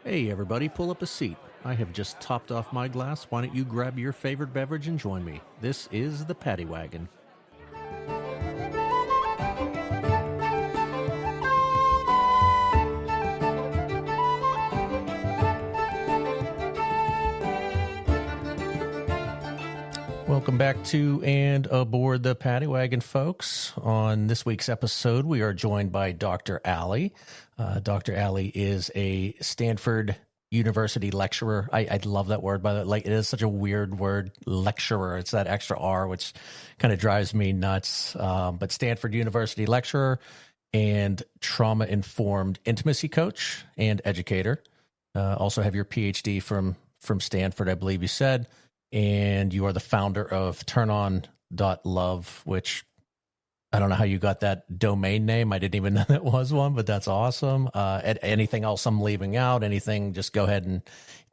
Hey everybody, pull up a seat. I have just topped off my glass. Why don't you grab your favorite beverage and join me? This is the Paddy Wagon. Welcome back to and aboard the Paddy Wagon, folks. On this week's episode, we are joined by Dr. Ai. Dr. Ai is a Stanford University lecturer. I love that word, by the way. Like, it is such a weird word, lecturer. It's that extra R, which kind of drives me nuts. But Stanford University lecturer and trauma-informed intimacy coach and educator. Also have your PhD from Stanford, I believe you said. And you are the founder of turnon.love, which I don't know how you got that domain name. I didn't even know that was one, but that's awesome. Anything else I'm leaving out? Anything, just go ahead and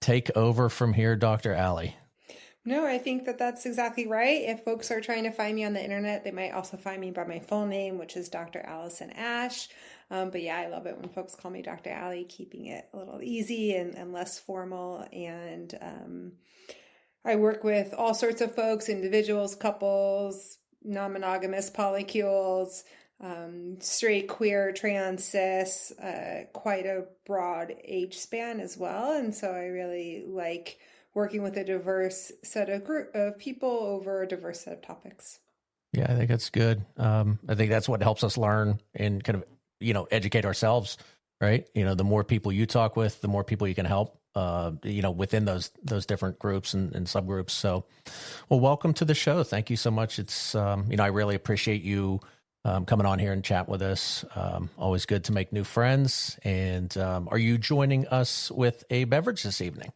take over from here, Dr. Ai. No, I think that that's exactly right. If folks are trying to find me on the internet, they might also find me by my full name, which is Dr. Allison Ash. But yeah, I love it when folks call me Dr. Ai, keeping it a little easy and less formal. And I work with all sorts of folks, individuals, couples, non-monogamous, polycules, straight, queer, trans, cis, quite a broad age span as well. And so I really like working with a diverse set of people over a diverse set of topics. Yeah, I think that's good. I think that's what helps us learn and kind of, educate ourselves, right? The more people you talk with, the more people you can help. Within those different groups and subgroups. So, well, welcome to the show. Thank you so much. It's, I really appreciate you coming on here and chat with us. Always good to make new friends. And are you joining us with a beverage this evening?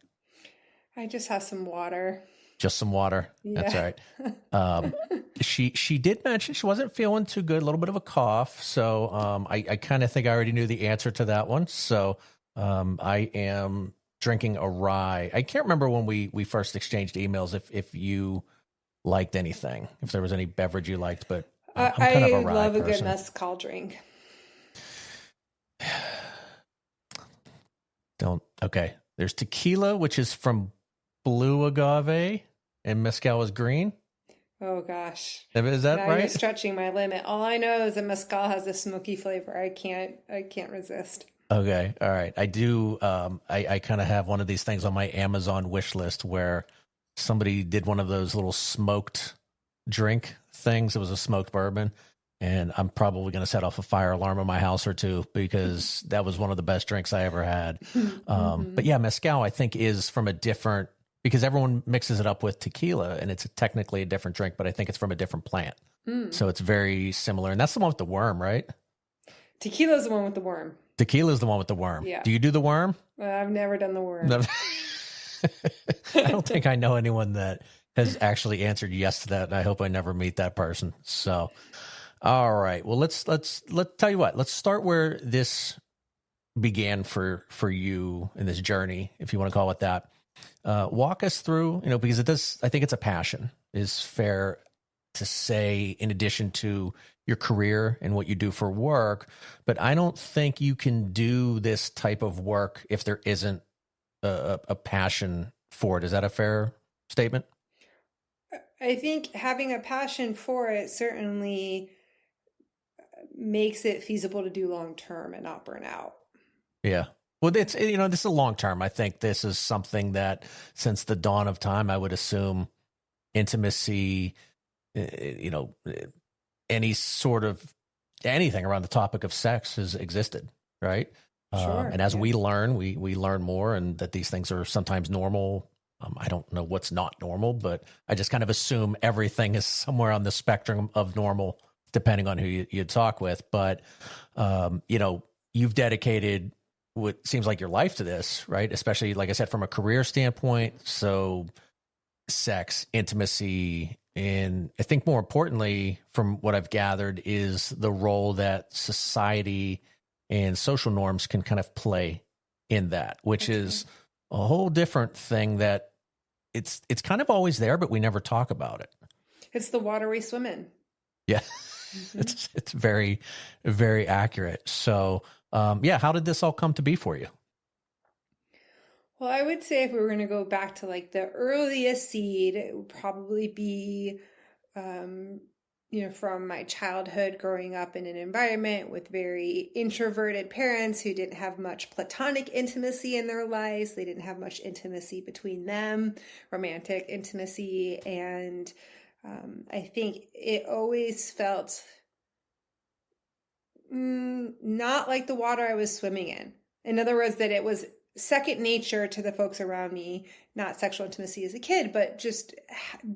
I just have some water. Just some water. Yeah. That's all right. She did mention she wasn't feeling too good, a little bit of a cough. So I kind of think I already knew the answer to that one. So I am drinking a rye. I can't remember when we first exchanged emails if you liked anything, if there was any beverage you liked, but I'm kind of a rye love person. A good mezcal drink. Okay. There's tequila, which is from blue agave, and mezcal is green. Oh gosh. Is that right? You're stretching my limit. All I know is that mezcal has a smoky flavor. I can't resist. Okay. All right. I do. I kind of have one of these things on my Amazon wish list where somebody did one of those little smoked drink things. It was a smoked bourbon. And I'm probably going to set off a fire alarm in my house or two because that was one of the best drinks I ever had. But yeah, mezcal, I think, is from a different, because everyone mixes it up with tequila and it's technically a different drink, but I think it's from a different plant. So it's very similar. And that's the one with the worm, right? Tequila is the one with the worm. Tequila is the one with the worm. Yeah. Do you do the worm? I've never done the worm. I don't think I know anyone that has actually answered yes to that. And I hope I never meet that person. So, all right. Well, let's tell you what. Let's start where this began for you in this journey, if you want to call it that. Walk us through, because it does. I think it's a passion. Is fair to say, in addition to your career and what you do for work, but I don't think you can do this type of work if there isn't a passion for it. Is that a fair statement? I think having a passion for it certainly makes it feasible to do long term and not burn out. Yeah. Well, this is a long term. I think this is something that since the dawn of time, I would assume intimacy, any sort of anything around the topic of sex has existed, right? Sure, and as we learn, we learn more, and that these things are sometimes normal. I don't know what's not normal, but I just kind of assume everything is somewhere on the spectrum of normal, depending on who you talk with. But, you've dedicated what seems like your life to this, right? Especially, like I said, from a career standpoint. So sex, intimacy, and I think more importantly, from what I've gathered, is the role that society and social norms can kind of play in that, which is a whole different thing that it's kind of always there, but we never talk about it. It's the water we swim in. Yeah. It's very, very accurate. So, how did this all come to be for you? Well, I would say if we were going to go back to like the earliest seed, it would probably be, um, from my childhood growing up in an environment with very introverted parents who didn't have much platonic intimacy in their lives. They didn't have much intimacy between them, romantic intimacy. And I think it always felt not like the water I was swimming in. In other words, that it was second nature to the folks around me, not sexual intimacy as a kid, but just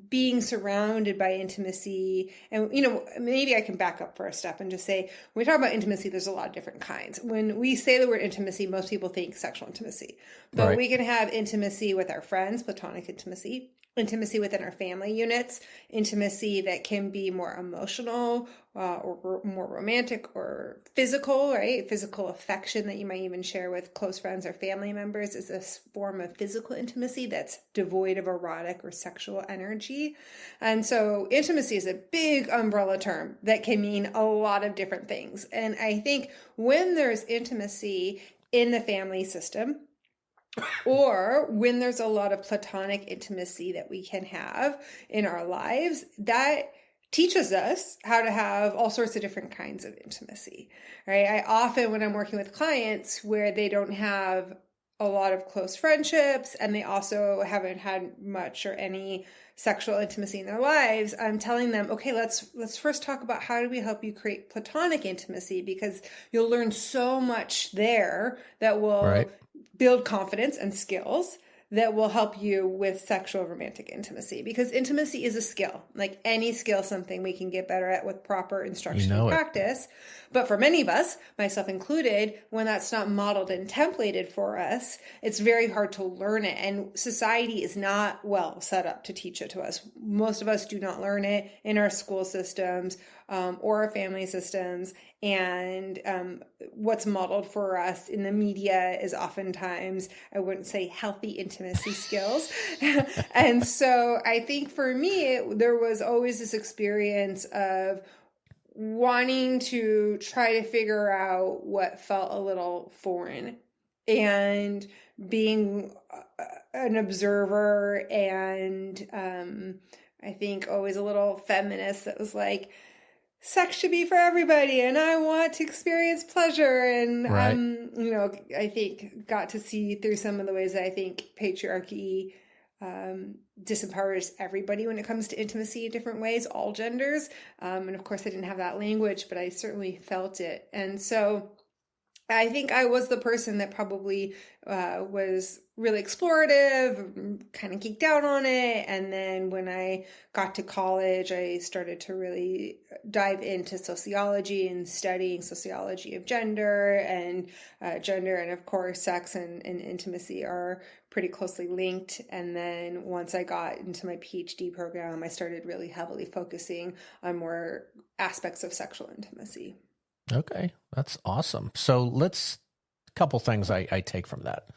being surrounded by intimacy. And, maybe I can back up for a step and just say, when we talk about intimacy, there's a lot of different kinds. When we say the word intimacy, most people think sexual intimacy, but Right. we can have intimacy with our friends, platonic intimacy within our family units, intimacy that can be more emotional or more romantic or physical, right? Physical affection that you might even share with close friends or family members is a form of physical intimacy that's devoid of erotic or sexual energy. And so intimacy is a big umbrella term that can mean a lot of different things. And I think when there's intimacy in the family system, or when there's a lot of platonic intimacy that we can have in our lives, that teaches us how to have all sorts of different kinds of intimacy, right? I often, when I'm working with clients where they don't have a lot of close friendships and they also haven't had much or any sexual intimacy in their lives, I'm telling them, okay, let's first talk about how do we help you create platonic intimacy, because you'll learn so much there that will build confidence and skills that will help you with sexual romantic intimacy, because intimacy is a skill, like any skill, something we can get better at with proper instruction and practice. But for many of us, myself included, when that's not modeled and templated for us, it's very hard to learn it. And society is not well set up to teach it to us. Most of us do not learn it in our school systems or our family systems. And what's modeled for us in the media is oftentimes, I wouldn't say healthy intimacy skills. And so I think for me, there was always this experience of wanting to try to figure out what felt a little foreign, and being an observer, and I think always a little feminist that was like, sex should be for everybody and I want to experience pleasure. And, I think got to see through some of the ways that I think patriarchy disempowers everybody when it comes to intimacy in different ways, all genders. And of course I didn't have that language, but I certainly felt it. And so I think I was the person that probably was really explorative, kind of geeked out on it. And then when I got to college, I started to really dive into sociology and studying sociology of gender. And of course, sex and intimacy are pretty closely linked. And then once I got into my PhD program, I started really heavily focusing on more aspects of sexual intimacy. Okay, that's awesome. So a couple things I take from that.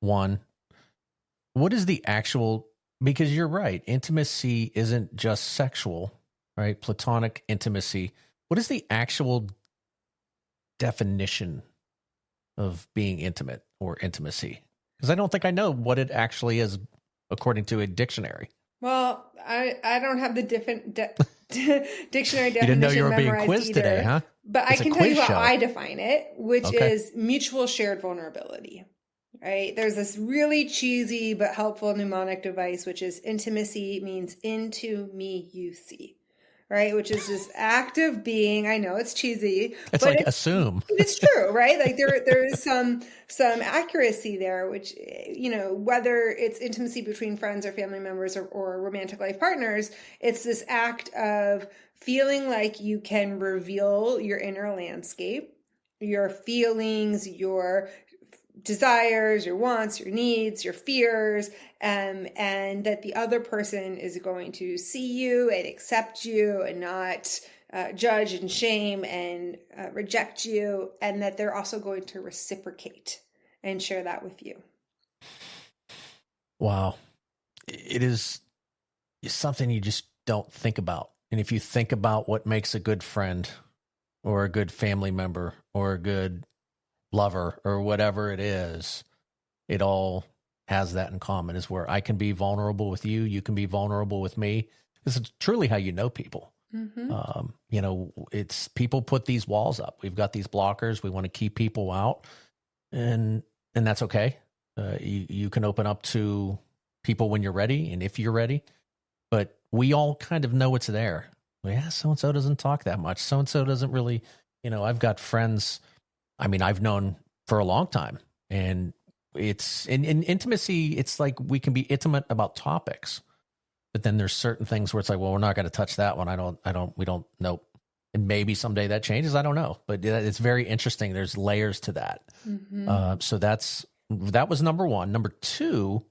One, what is the actual, because you're right, intimacy isn't just sexual, right? Platonic intimacy. What is the actual definition of being intimate or intimacy? Because I don't think I know what it actually is according to a dictionary. Well, I don't have the different dictionary definition. You didn't know you were being quizzed either, today, huh? But I can tell you how I define it, which is mutual shared vulnerability, right? There's this really cheesy but helpful mnemonic device, which is intimacy means into me you see, right? Which is this act of being, I know it's cheesy. It's like assume. It's true, right? Like there is some accuracy there, which, whether it's intimacy between friends or family members or romantic life partners, it's this act of feeling like you can reveal your inner landscape, your feelings, your desires, your wants, your needs, your fears, and that the other person is going to see you and accept you and not judge and shame and reject you, and that they're also going to reciprocate and share that with you. Wow. It is something you just don't think about. And if you think about what makes a good friend or a good family member or a good lover or whatever it is, it all has that in common, is where I can be vulnerable with you. You can be vulnerable with me. This is truly how you know people. You know, it's people put these walls up. We've got these blockers. We want to keep people out, and that's okay. You can open up to people when you're ready and if you're ready, but we all kind of know it's there. Yeah, so-and-so doesn't talk that much. So-and-so doesn't really, you know, I've got friends, I mean, I've known for a long time, and it's in intimacy. It's like we can be intimate about topics, but then there's certain things where it's like, well, we're not going to touch that one. We don't, nope. And maybe someday that changes. I don't know, but it's very interesting. There's layers to that. So that was number one. Number two,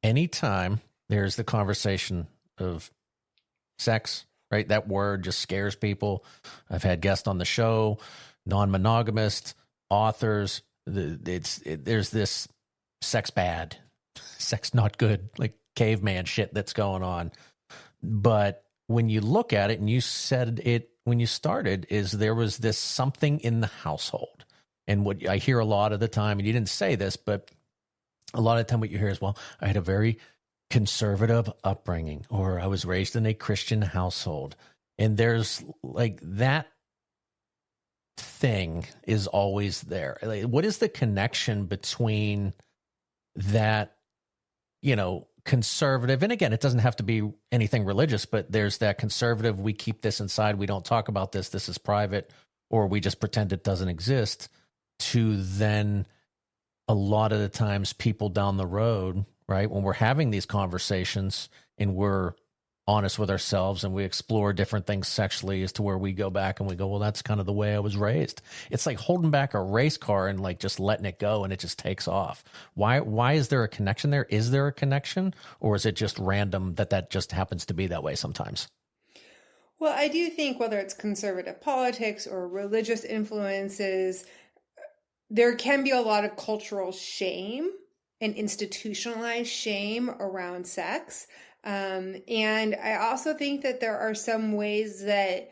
anytime there's the conversation of sex, right? That word just scares people. I've had guests on the show, non-monogamous authors. There's this sex bad, sex not good, like caveman shit that's going on. But when you look at it, and you said it when you started, is there was this something in the household. And what I hear a lot of the time, and you didn't say this, but a lot of the time what you hear is, well, I had a very conservative upbringing, or I was raised in a Christian household. And there's like that thing is always there. Like, what is the connection between that, you know, conservative, and again, it doesn't have to be anything religious, but there's that conservative, we keep this inside, we don't talk about this is private, or we just pretend it doesn't exist, to then a lot of the times people down the road, right, when we're having these conversations and we're honest with ourselves and we explore different things sexually, as to where we go back and we go, well, that's kind of the way I was raised. It's like holding back a race car and like just letting it go, and it just takes off. Why is there a connection there? Is there a connection, or is it just random that just happens to be that way sometimes? Well, I do think whether it's conservative politics or religious influences, there can be a lot of cultural shame and institutionalized shame around sex. And I also think that there are some ways that,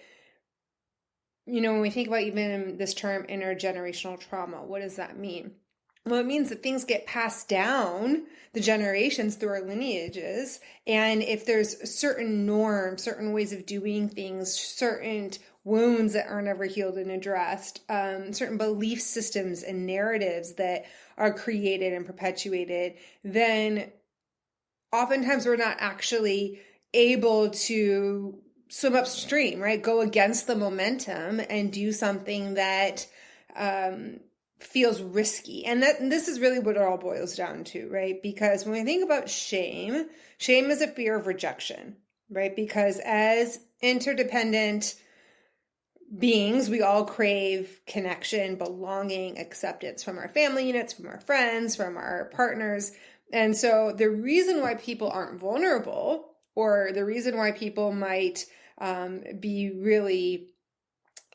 you know, when we think about even this term intergenerational trauma, what does that mean? Well, it means that things get passed down the generations through our lineages. And if there's certain norms, certain ways of doing things, certain wounds that aren't ever healed and addressed, certain belief systems and narratives that are created and perpetuated, then oftentimes we're not actually able to swim upstream, right? Go against the momentum and do something that feels risky. And this is really what it all boils down to, right? Because when we think about shame, shame is a fear of rejection, right? Because as interdependent beings, we all crave connection, belonging, acceptance from our family units, from our friends, from our partners. And so the reason why people aren't vulnerable, or the reason why people might be really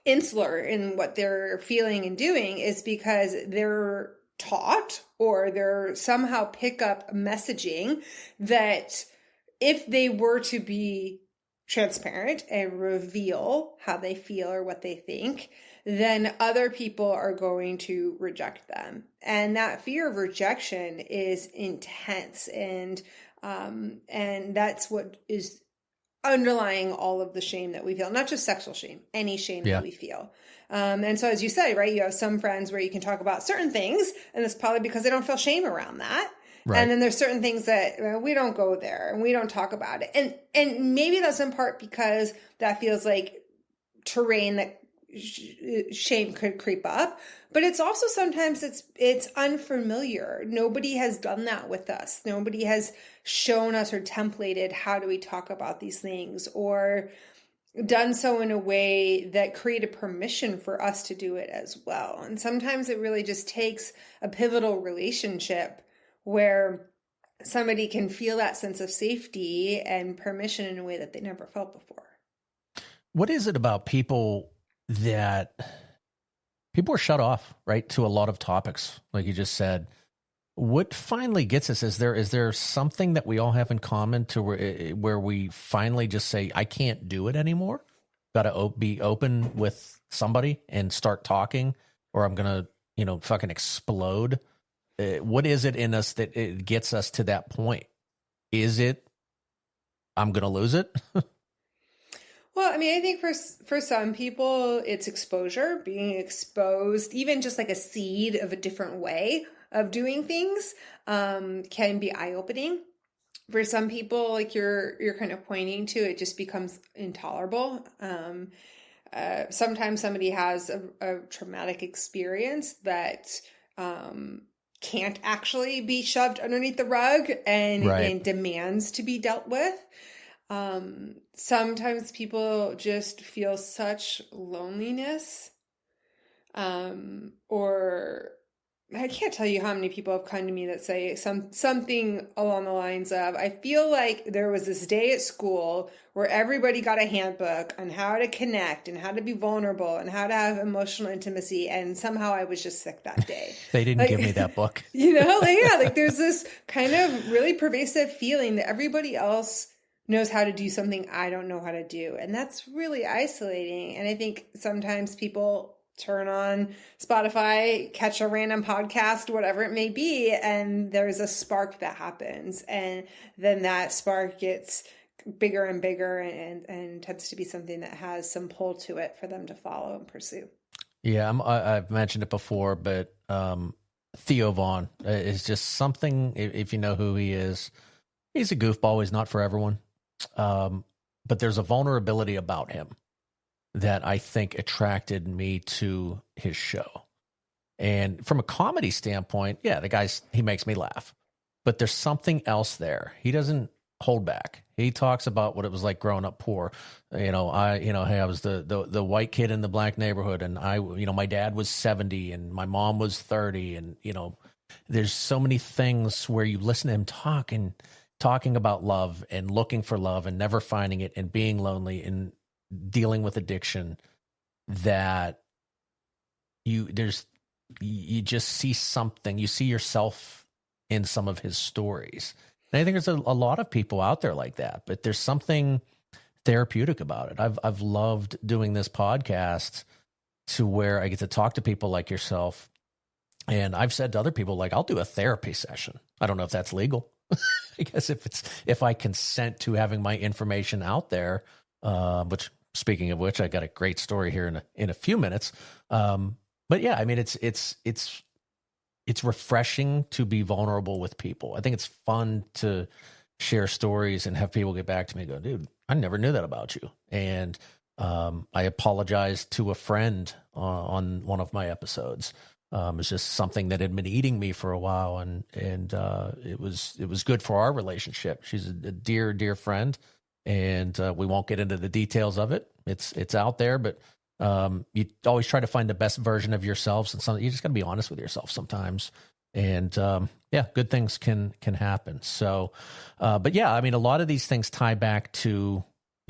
insular in what they're feeling and doing, is because they're taught, or they're somehow pick up messaging that if they were to be transparent and reveal how they feel or what they think, then other people are going to reject them. And that fear of rejection is intense. And that's what is underlying all of the shame that we feel, not just sexual shame, any shame that we feel. And so, as you say, right, you have some friends where you can talk about certain things, and it's probably because they don't feel shame around that. Right. And then there's certain things that we don't go there and we don't talk about it. And maybe that's in part because that feels like terrain that shame could creep up, but it's also sometimes it's unfamiliar. Nobody has done that with us. Nobody has shown us or templated how do we talk about these things, or done so in a way that created permission for us to do it as well. And sometimes it really just takes a pivotal relationship where somebody can feel that sense of safety and permission in a way that they never felt before. What is it about people that people are shut off, right, to a lot of topics, like you just said? What finally gets us, is there something that we all have in common to where we finally just say, I can't do it anymore? Got to be open with somebody and start talking, or I'm going to, fucking explode. what is it in us that it gets us to that point? Is it, I'm going to lose it? Well, I mean, I think for some people, it's exposure, being exposed, even just like a seed of a different way of doing things, can be eye-opening. For some people, like you're kind of pointing to, it just becomes intolerable. Sometimes somebody has a traumatic experience that can't actually be shoved underneath the rug and demands to be dealt with. Sometimes people just feel such loneliness, or I can't tell you how many people have come to me that say something along the lines of, I feel like there was this day at school where everybody got a handbook on how to connect and how to be vulnerable and how to have emotional intimacy, and somehow I was just sick that day. They didn't give me that book. Like there's this kind of really pervasive feeling that everybody else knows how to do something I don't know how to do. And that's really isolating. And I think sometimes people turn on Spotify, catch a random podcast, whatever it may be, and there's a spark that happens. And then that spark gets bigger and bigger and tends to be something that has some pull to it for them to follow and pursue. Yeah, I've mentioned it before, but Theo Vaughn is just something, if you know who he is, he's a goofball. He's not for everyone. But there's a vulnerability about him that I think attracted me to his show. And from a comedy standpoint, yeah, he makes me laugh. But there's something else there. He doesn't hold back. He talks about what it was like growing up poor. Hey, I was the white kid in the black neighborhood, and my dad was 70 and my mom was 30, and there's so many things where you listen to him talking about love and looking for love and never finding it and being lonely and dealing with addiction, that you just see something. You see yourself in some of his stories. And I think there's a lot of people out there like that, but there's something therapeutic about it. I've loved doing this podcast to where I get to talk to people like yourself. And I've said to other people, like, I'll do a therapy session. I don't know if that's legal. I guess if I consent to having my information out there, which, speaking of which, I got a great story here in a few minutes. But yeah, I mean, it's refreshing to be vulnerable with people. I think it's fun to share stories and have people get back to me and go, dude, I never knew that about you. And I apologized to a friend on one of my episodes. It's just something that had been eating me for a while, and it was good for our relationship. She's a dear, dear friend, and we won't get into the details of it. It's out there, but you always try to find the best version of yourselves, and you just got to be honest with yourself sometimes. And yeah, good things can happen. So, but yeah, I mean, a lot of these things tie back to,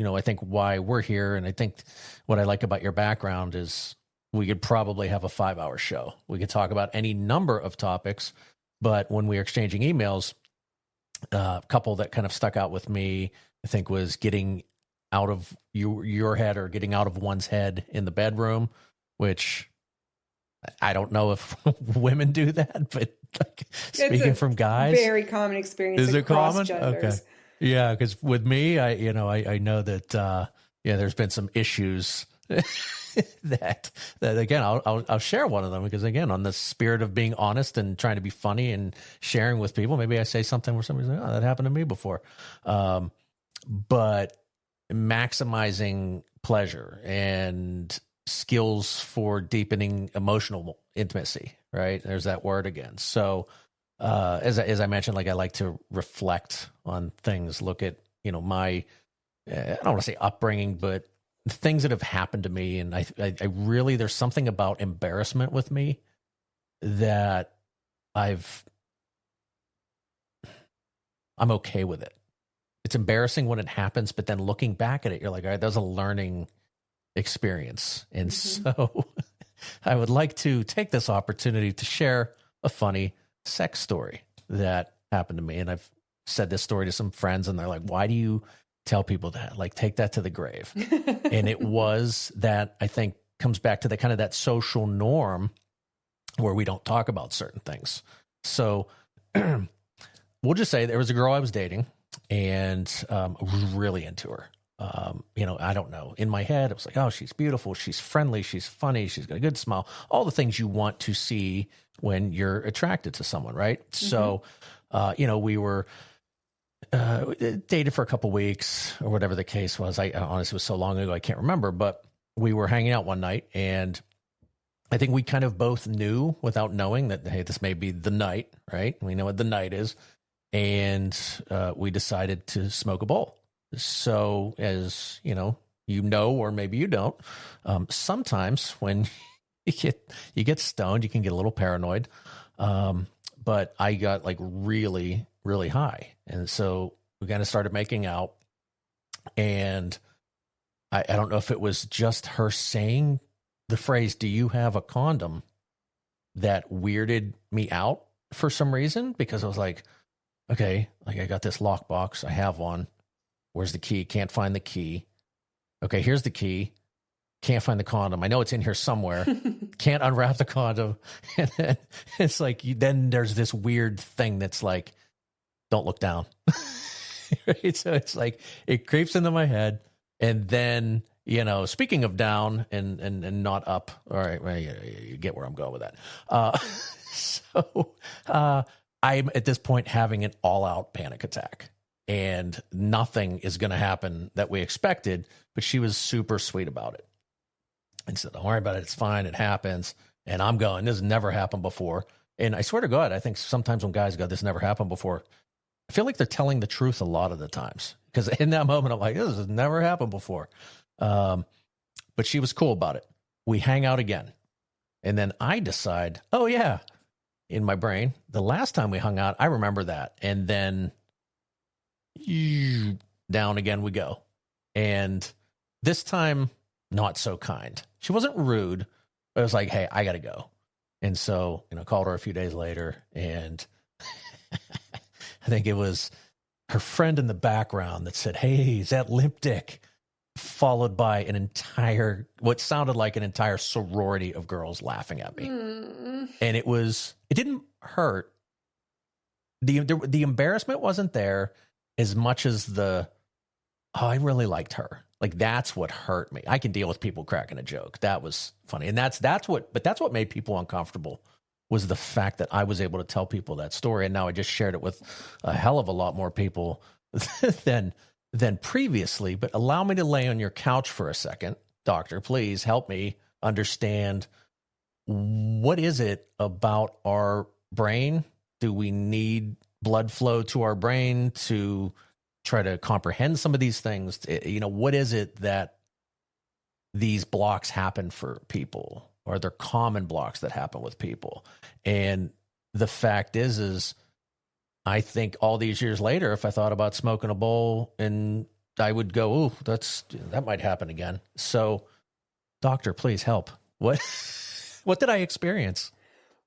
I think why we're here, and I think what I like about your background is, we could probably have a 5-hour show. We could talk about any number of topics, but when we were exchanging emails, a couple that kind of stuck out with me, I think, was getting out of your head, or getting out of one's head in the bedroom, which I don't know if women do that, but speaking from guys, very common experience. Is it common? Genders. Okay. Yeah. Because with me, I know that, there's been some issues that again, I'll share one of them, because again, on the spirit of being honest and trying to be funny and sharing with people, maybe I say something where somebody's like, oh, that happened to me before. But maximizing pleasure and skills for deepening emotional intimacy, right? There's that word again. So, as I mentioned, like, I like to reflect on things, look at, my, I don't want to say upbringing, but things that have happened to me. And I really, there's something about embarrassment with me that I'm okay with it. It's embarrassing when it happens, but then looking back at it, you're like, all right, that was a learning experience. And so I would like to take this opportunity to share a funny sex story that happened to me. And I've said this story to some friends, and they're like, why do you tell people that? Like, take that to the grave. And it was that, I think, comes back to the kind of that social norm where we don't talk about certain things. So we'll just say there was a girl I was dating, and I was really into her. I don't know. In my head, it was like, oh, she's beautiful, she's friendly, she's funny, she's got a good smile, all the things you want to see when you're attracted to someone, right? Mm-hmm. So, we were dated for a couple weeks or whatever the case was. I honestly, it was so long ago, I can't remember, but we were hanging out one night, and I think we kind of both knew without knowing that, hey, this may be the night, right? We know what the night is. And we decided to smoke a bowl. So as you know, or maybe you don't, sometimes when you get stoned, you can get a little paranoid. But I got like really, really high. And so we kind of started making out. And I don't know if it was just her saying the phrase, "Do you have a condom?" that weirded me out for some reason, because I was like, okay, like I got this lockbox. I have one. Where's the key? Can't find the key. Okay, here's the key. Can't find the condom. I know it's in here somewhere. Can't unwrap the condom. And then it's like, then there's this weird thing that's like, don't look down. Right? So it's like, it creeps into my head. And then, speaking of down and not up. All right, well, you get where I'm going with that. So I'm at this point having an all-out panic attack, and nothing is going to happen that we expected, but she was super sweet about it and said, don't worry about it. It's fine. It happens. And I'm going, this has never happened before. And I swear to God, I think sometimes when guys go, this never happened before, I feel like they're telling the truth a lot of the times, because in that moment, I'm like, this has never happened before. But she was cool about it. We hang out again. And then I decide, oh yeah, in my brain, the last time we hung out, I remember that. And then down again we go. And this time, not so kind. She wasn't rude, but it was like, hey, I got to go. And so, called her a few days later, and I think it was her friend in the background that said, hey, is that limp dick? Followed by what sounded like an entire sorority of girls laughing at me. And it didn't hurt. The embarrassment wasn't there as much as I really liked her. Like, that's what hurt me. I can deal with people cracking a joke. That was funny. And that's what made people uncomfortable, was the fact that I was able to tell people that story. And now I just shared it with a hell of a lot more people than previously. But allow me to lay on your couch for a second. Doctor, please help me understand, what is it about our brain? Do we need blood flow to our brain to try to comprehend some of these things? What is it that these blocks happen for people? Or they're common blocks that happen with people? And the fact is I think all these years later, if I thought about smoking a bowl, and I would go, "Ooh, that might happen again." So, doctor, please help. What did I experience?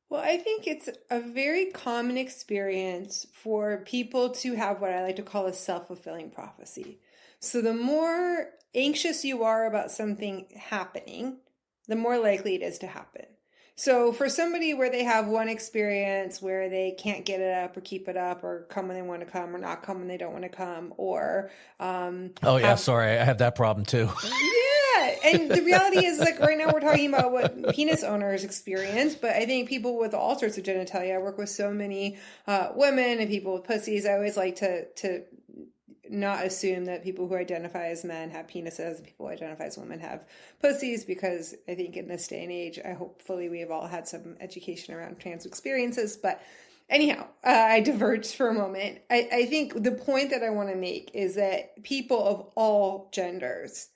Well, I think it's a very common experience for people to have what I like to call a self-fulfilling prophecy. So the more anxious you are about something happening, the more likely it is to happen. So for somebody where they have one experience where they can't get it up or keep it up, or come when they want to come or not come when they don't want to come, or sorry, I have that problem too. Yeah, and the reality is, like, right now we're talking about what penis owners experience, but I think people with all sorts of genitalia. I work with so many women and people with pussies. I always like to not assume that people who identify as men have penises and people who identify as women have pussies, because I think in this day and age, hopefully we have all had some education around trans experiences. But anyhow, I diverged for a moment. I think the point that I want to make is that people of all genders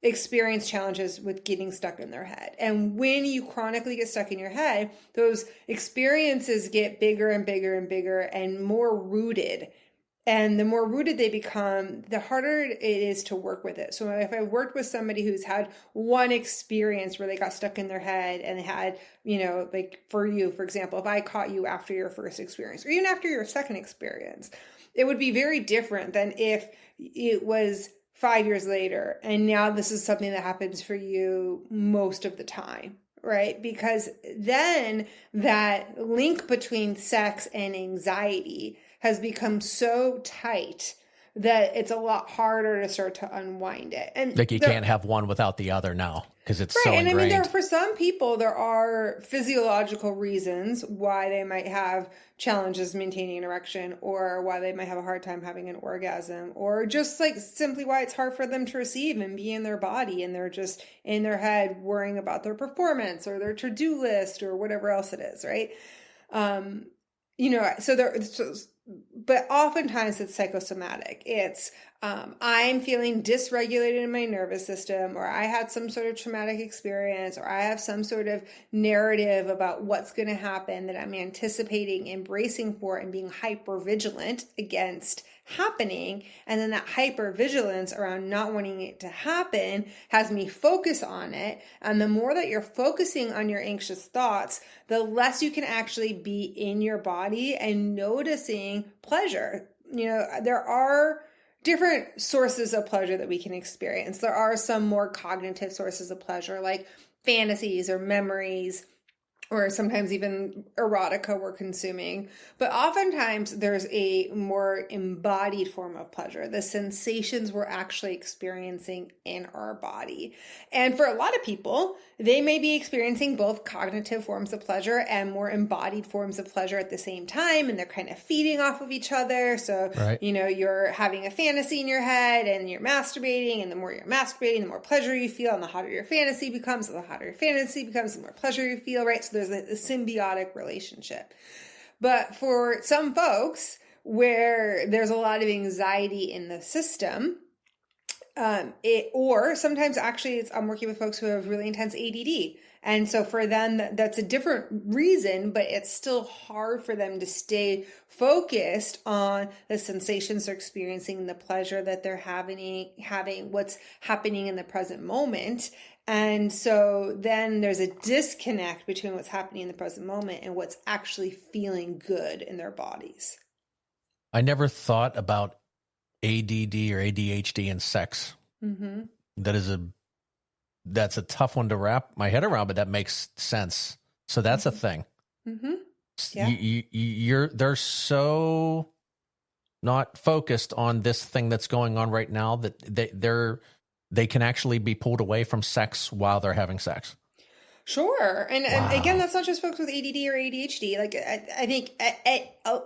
experience challenges with getting stuck in their head. And when you chronically get stuck in your head, those experiences get bigger and bigger and bigger and more rooted. And the more rooted they become, the harder it is to work with it. So if I worked with somebody who's had one experience where they got stuck in their head and they had, like for you, for example, if I caught you after your first experience or even after your second experience, it would be very different than if it was 5 years later and now this is something that happens for you most of the time. right? Because then that link between sex and anxiety has become so tight that it's a lot harder to start to unwind it. And Like you can't have one without the other now because it's right. so And I mean, ingrained. for some people, there are physiological reasons why they might have challenges maintaining an erection, or why they might have a hard time having an orgasm, or just like simply why it's hard for them to receive and be in their body. And they're just in their head worrying about their performance or their to-do list or whatever else it is. Right. You know, but oftentimes it's psychosomatic. It's I'm feeling dysregulated in my nervous system, or I had some sort of traumatic experience, or I have some sort of narrative about what's going to happen that I'm anticipating, embracing for, and being hyper vigilant against happening. And then that hyper vigilance around not wanting it to happen has me focus on it. And the more that you're focusing on your anxious thoughts, the less you can actually be in your body and noticing pleasure. You know, there are different sources of pleasure that we can experience. There are some more cognitive sources of pleasure, like fantasies or memories, or sometimes even erotica we're consuming. But oftentimes there's a more embodied form of pleasure, the sensations we're actually experiencing in our body. And for a lot of people, they may be experiencing both cognitive forms of pleasure and more embodied forms of pleasure at the same time, and they're kind of feeding off of each other. So, Right. you know, you're having a fantasy in your head and you're masturbating, and the more you're masturbating, the more pleasure you feel, and the hotter your fantasy becomes, and the hotter your fantasy becomes, the more pleasure you feel, right? So there's a symbiotic relationship. But for some folks where there's a lot of anxiety in the system, or sometimes actually I'm working with folks who have really intense ADD. And so for them, that's a different reason, but it's still hard for them to stay focused on the sensations they're experiencing, the pleasure that they're having what's happening in the present moment. And so then there's a disconnect between what's happening in the present moment and what's actually feeling good in their bodies. I never thought about ADD or ADHD and sex. Mm-hmm. That's a tough one to wrap my head around, but that makes sense. So that's a thing. Mm-hmm. Yeah. They're so not focused on this thing that's going on right now that they can actually be pulled away from sex while they're having sex. Sure. And again, Wow. that's not just folks with ADD or ADHD. Like I think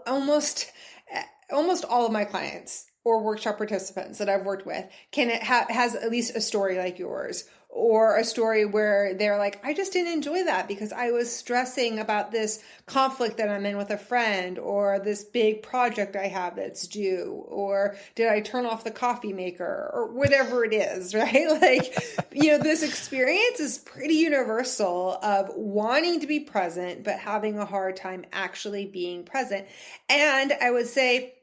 almost all of my clients or workshop participants that I've worked with has at least a story like yours, or a story where they're like, I just didn't enjoy that because I was stressing about this conflict that I'm in with a friend, or this big project I have that's due, or did I turn off the coffee maker, or whatever it is, right? Like, you know, this experience is pretty universal of wanting to be present, but having a hard time actually being present. And I would say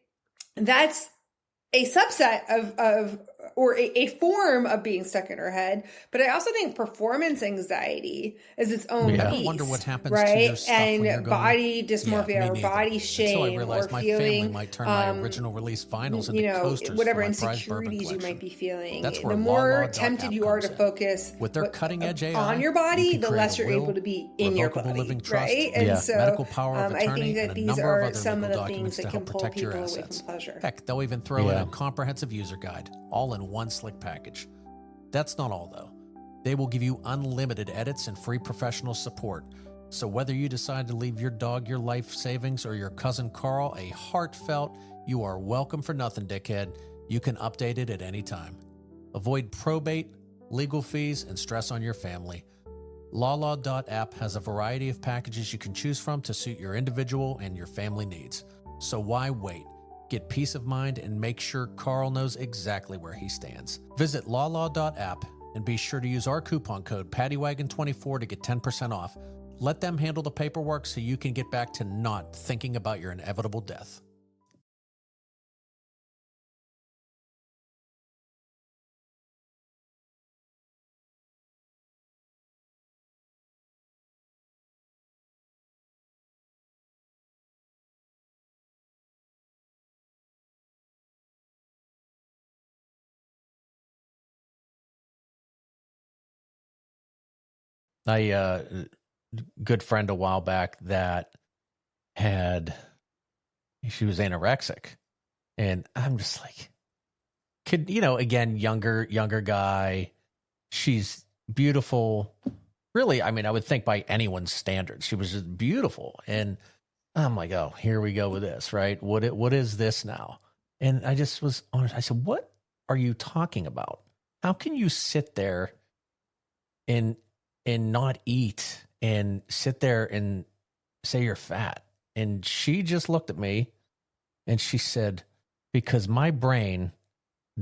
that's a subset of or a form of being stuck in her head. But I also think performance anxiety is its own Yeah. I beast, wonder what happens to right? your stuff when you're And going. body Yeah, dysmorphia me or neither. body Until I shame, realized or my family feeling, might turn my original release vinyls you into know, coasters whatever for my prized bourbon insecurities you collection. might be feeling. That's The where more LawLaw.app tempted you are to comes in. focus With their cutting-edge AI, on your you body, can the create less a you're will, able to be in your revocable body, living trust, right? And Yeah. so medical power of I attorney, think and that a these number of are other some legal of the things documents that to can help pull protect your people away from assets. pleasure. Heck, they'll even throw in Yeah. a comprehensive user guide, all in one slick package. That's not all, though. They will give you unlimited edits and free professional support. So whether you decide to leave your dog your life savings or your cousin Carl a heartfelt, you are welcome for nothing, dickhead, you can update it at any time. Avoid probate, legal fees, and stress on your family. LawLaw.app has a variety of packages you can choose from to suit your individual and your family needs. So why wait? Get peace of mind and make sure Carl knows exactly where he stands. Visit LawLaw.app and be sure to use our coupon code PADDYWAGON24 to get 10% off. Let them handle the paperwork so you can get back to not thinking about your inevitable death. I good friend a while back that she was anorexic, and I'm just like, again, younger guy. She's beautiful. Really, I mean, I would think by anyone's standards, she was just beautiful. And I'm like, oh, here we go with this, right? What is this now? And I just was honest. I said, what are you talking about? How can you sit there and not eat and sit there and say you're fat? And she just looked at me and she said, because my brain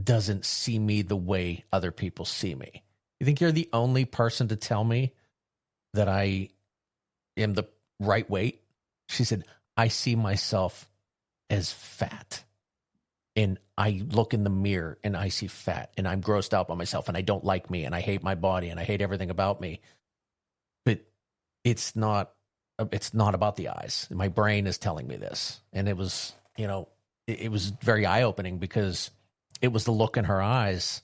doesn't see me the way other people see me. You think you're the only person to tell me that I am the right weight? She said, I see myself as fat. And I look in the mirror and I see fat and I'm grossed out by myself and I don't like me and I hate my body and I hate everything about me. But it's not about the eyes. My brain is telling me this. And it was, it was very eye-opening because it was the look in her eyes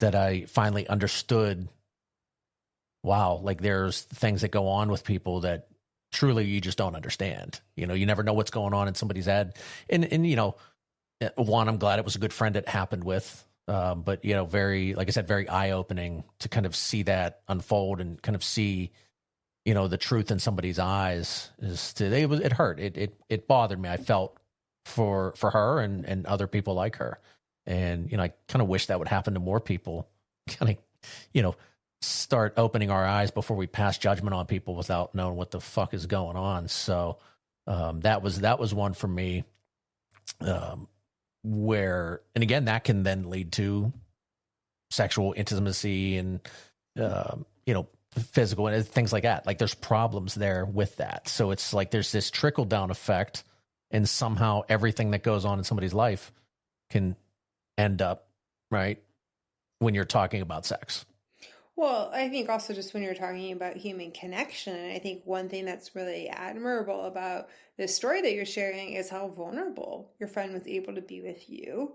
that I finally understood. Wow, like there's things that go on with people that truly you just don't understand. You never know what's going on in somebody's head. And one, I'm glad it was a good friend it happened with. But very, like I said, very eye-opening to kind of see that unfold and kind of see, the truth in somebody's eyes. It hurt. It bothered me. I felt for her and other people like her. And, I kind of wish that would happen to more people, kind of, start opening our eyes before we pass judgment on people without knowing what the fuck is going on. So that was one for me. And again, that can then lead to sexual intimacy and, physical and things like that. Like there's problems there with that. So it's like there's this trickle down effect, and somehow everything that goes on in somebody's life can end up, right, when you're talking about sex. Well, I think also just when you're talking about human connection, I think one thing that's really admirable about this story that you're sharing is how vulnerable your friend was able to be with you.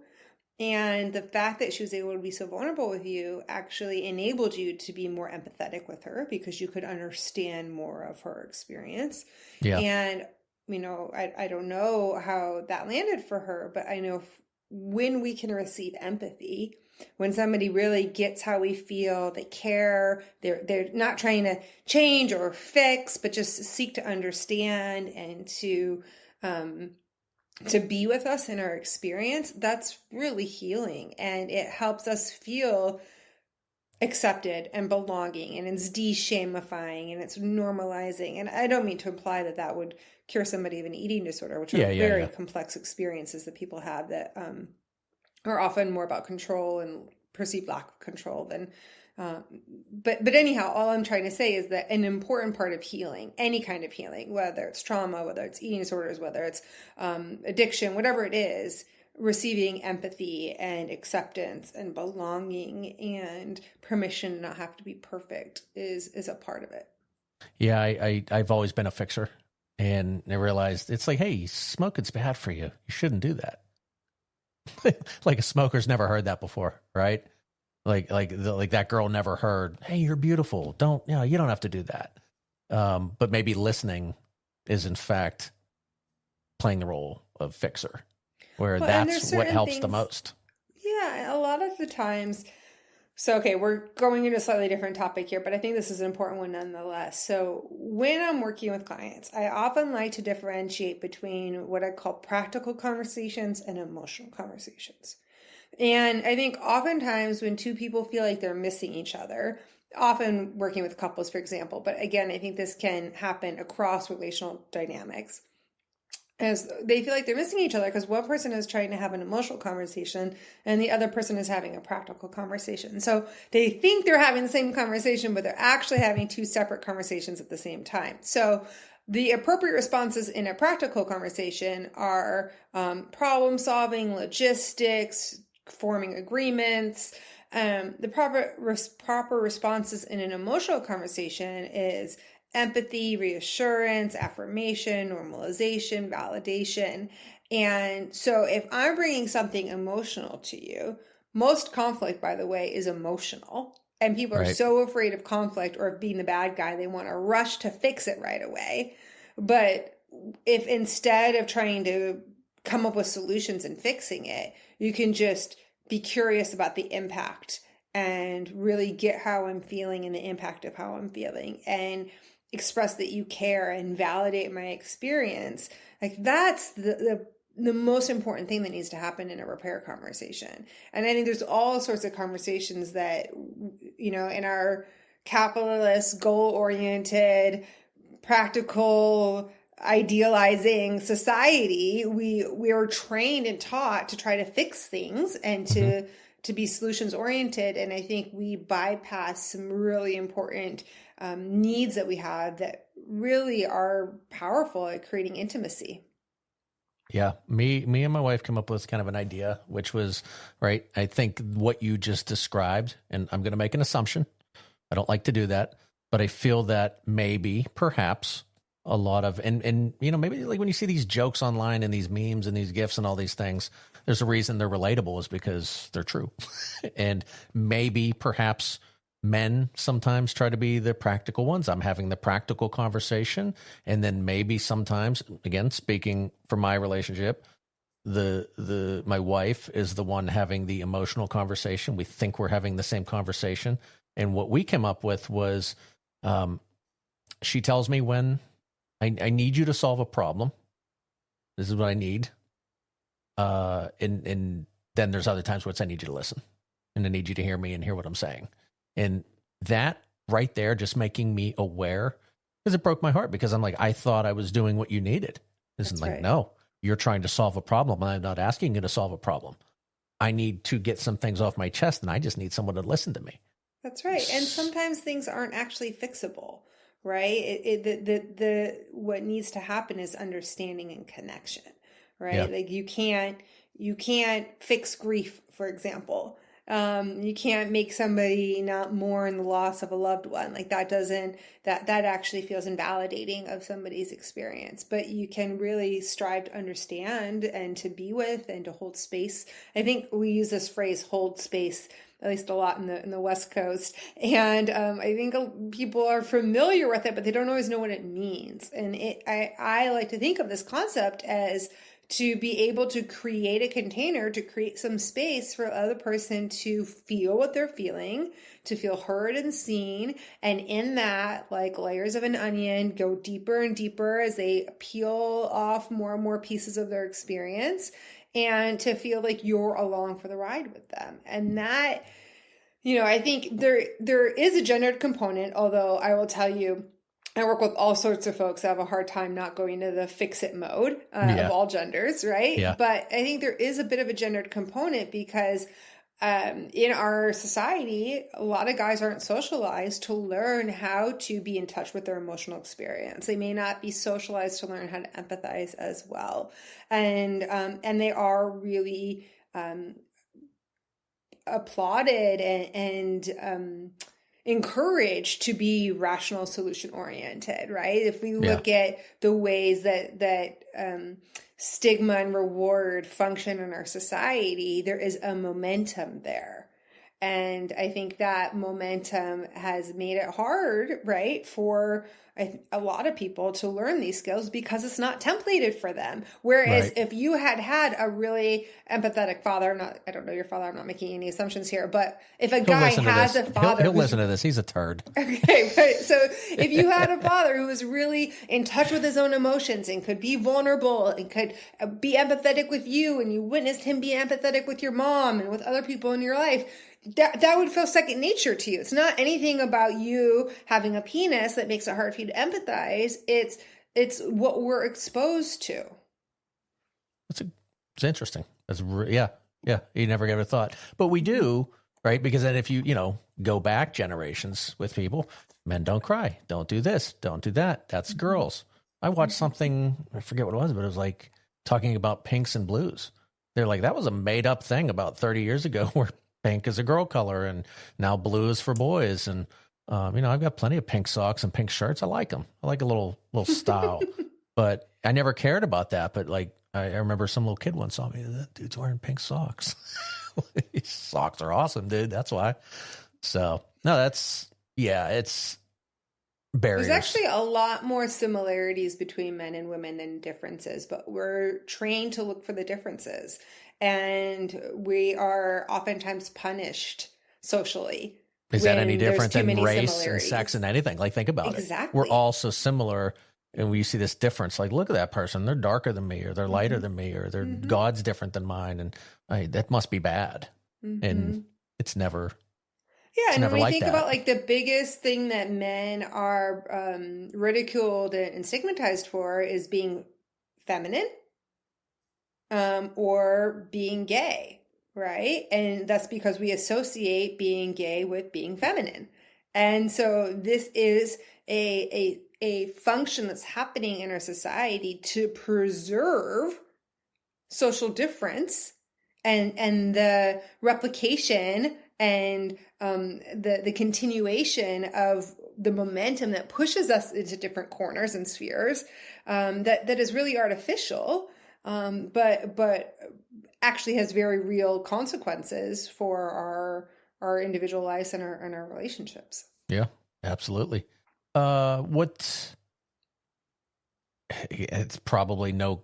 And the fact that she was able to be so vulnerable with you actually enabled you to be more empathetic with her because you could understand more of her experience. Yeah. And, I don't know how that landed for her, but I know when we can receive empathy, when somebody really gets how we feel, they care, they're not trying to change or fix, but just seek to understand and to be with us in our experience, that's really healing. And it helps us feel accepted and belonging, and it's de-shamifying and it's normalizing. And I don't mean to imply that that would cure somebody of an eating disorder, which are very complex experiences that people have that are often more about control and perceived lack of control than but anyhow, all I'm trying to say is that an important part of healing, any kind of healing, whether it's trauma, whether it's eating disorders, whether it's addiction, whatever it is, receiving empathy and acceptance and belonging and permission to not have to be perfect is a part of it. Yeah, I've always been a fixer, and I realized it's like, hey, smoking's bad for you. You shouldn't do that. Like a smoker's never heard that before, right? Like that girl never heard, hey, you're beautiful. You don't have to do that. But maybe listening is in fact playing the role of fixer, where that's what helps the most. Yeah, a lot of the times. So, okay, we're going into a slightly different topic here, but I think this is an important one nonetheless. So when I'm working with clients, I often like to differentiate between what I call practical conversations and emotional conversations. And I think oftentimes when two people feel like they're missing each other, often working with couples, for example, but again, I think this can happen across relational dynamics, as they feel like they're missing each other because one person is trying to have an emotional conversation and the other person is having a practical conversation. So they think they're having the same conversation, but they're actually having two separate conversations at the same time. So the appropriate responses in a practical conversation are problem solving, logistics, forming agreements. The proper responses in an emotional conversation is empathy, reassurance, affirmation, normalization, validation. And so if I'm bringing something emotional to you, most conflict, by the way, is emotional. And people are Right. so afraid of conflict or of being the bad guy, they want to rush to fix it right away. But if instead of trying to come up with solutions and fixing it, you can just be curious about the impact and really get how I'm feeling and the impact of how I'm feeling and express that you care and validate my experience. Like that's the most important thing that needs to happen in a repair conversation. And I think there's all sorts of conversations that, you know, in our capitalist, goal-oriented, practical, idealizing society, we are trained and taught to try to fix things and to be solutions oriented. And I think we bypass some really important needs that we have that really are powerful at creating intimacy. Yeah, me and my wife came up with kind of an idea, which was, right, I think what you just described, and I'm going to make an assumption. I don't like to do that, but I feel that maybe, perhaps, a lot of, and you know, maybe like when you see these jokes online and these memes and these GIFs and all these things, there's a reason they're relatable is because they're true. And maybe, perhaps, men sometimes try to be the practical ones. I'm having the practical conversation. And then maybe sometimes, again, speaking for my relationship, my wife is the one having the emotional conversation. We think we're having the same conversation. And what we came up with was she tells me when I need you to solve a problem. This is what I need. And then there's other times where it's I need you to listen. And I need you to hear me and hear what I'm saying. And that right there, just making me aware, because it broke my heart because I'm like, I thought I was doing what you needed. This is like, right. No, you're trying to solve a problem. And I'm not asking you to solve a problem. I need to get some things off my chest and I just need someone to listen to me. That's right. And sometimes things aren't actually fixable, right? What needs to happen is understanding and connection, right? Yeah. Like you can't fix grief, for example. You can't make somebody not mourn the loss of a loved one. Like that actually feels invalidating of somebody's experience, but you can really strive to understand and to be with and to hold space. I think we use this phrase, hold space, at least a lot in the West Coast. And I think people are familiar with it, but they don't always know what it means. And I like to think of this concept as to be able to create a container, to create some space for the other person to feel what they're feeling, to feel heard and seen. And in that, like layers of an onion, go deeper and deeper as they peel off more and more pieces of their experience, and to feel like you're along for the ride with them. And that, you know, I think there is a gendered component, although I will tell you, I work with all sorts of folks that have a hard time not going to the fix-it mode of all genders, right? Yeah. But I think there is a bit of a gendered component because in our society, a lot of guys aren't socialized to learn how to be in touch with their emotional experience. They may not be socialized to learn how to empathize as well. And they are really applauded and encouraged to be rational solution oriented, right? If we look at the ways that stigma and reward function in our society, there is a momentum there. And I think that momentum has made it hard, right, for a lot of people to learn these skills because it's not templated for them. Whereas if you had a really empathetic father, I don't know your father, I'm not making any assumptions here, but if a guy has a father, he'll listen to this. He's a turd. Okay, right. So if you had a father who was really in touch with his own emotions and could be vulnerable and could be empathetic with you, and you witnessed him be empathetic with your mom and with other people in your life, that would feel second nature to you. It's not anything about you having a penis that makes it hard for you to empathize. It's what we're exposed to. It's interesting. Yeah. You never gave it a thought, but we do, right? Because then if you go back generations with people, men don't cry, don't do this, don't do that. That's girls. I watched something, I forget what it was, but it was like talking about pinks and blues. They're like, that was a made up thing about 30 years ago where pink is a girl color and now blue is for boys. And, I've got plenty of pink socks and pink shirts. I like them. I like a little style, but I never cared about that. But like, I remember some little kid once saw me, that dude's wearing pink socks. These socks are awesome, dude. That's why. So no, it's barriers. There's actually a lot more similarities between men and women than differences, but we're trained to look for the differences. And we are oftentimes punished socially. Is that any when there's different too than many race and sex similarities. and anything? Like, think about it. Exactly. We're all so similar, and we see this difference. Like, look at that person. They're darker than me, or they're lighter than me, or their God's different than mine. And that must be bad. And it's never... Yeah, and when we like think that. about like the biggest thing that men are ridiculed and stigmatized for is being feminine or being gay, right? And that's because we associate being gay with being feminine. And so this is a function that's happening in our society to preserve social difference and the replication and the continuation of the momentum that pushes us into different corners and spheres that is really artificial, but actually has very real consequences for our individual lives and our relationships. Yeah, absolutely. It's probably no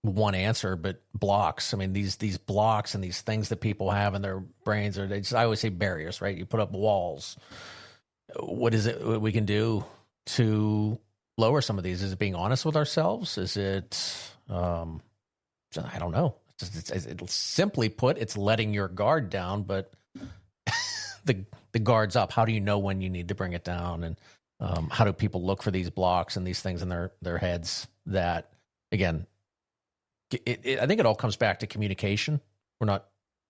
one answer, but blocks. I mean, these blocks and these things that people have in their brains I always say barriers, right? You put up walls. What is it we can do to lower some of these? Is it being honest with ourselves? Is it, I don't know. It's simply put, it's letting your guard down, but the guard's up. How do you know when you need to bring it down? And how do people look for these blocks and these things in their heads that, again, I think it all comes back to communication. We're not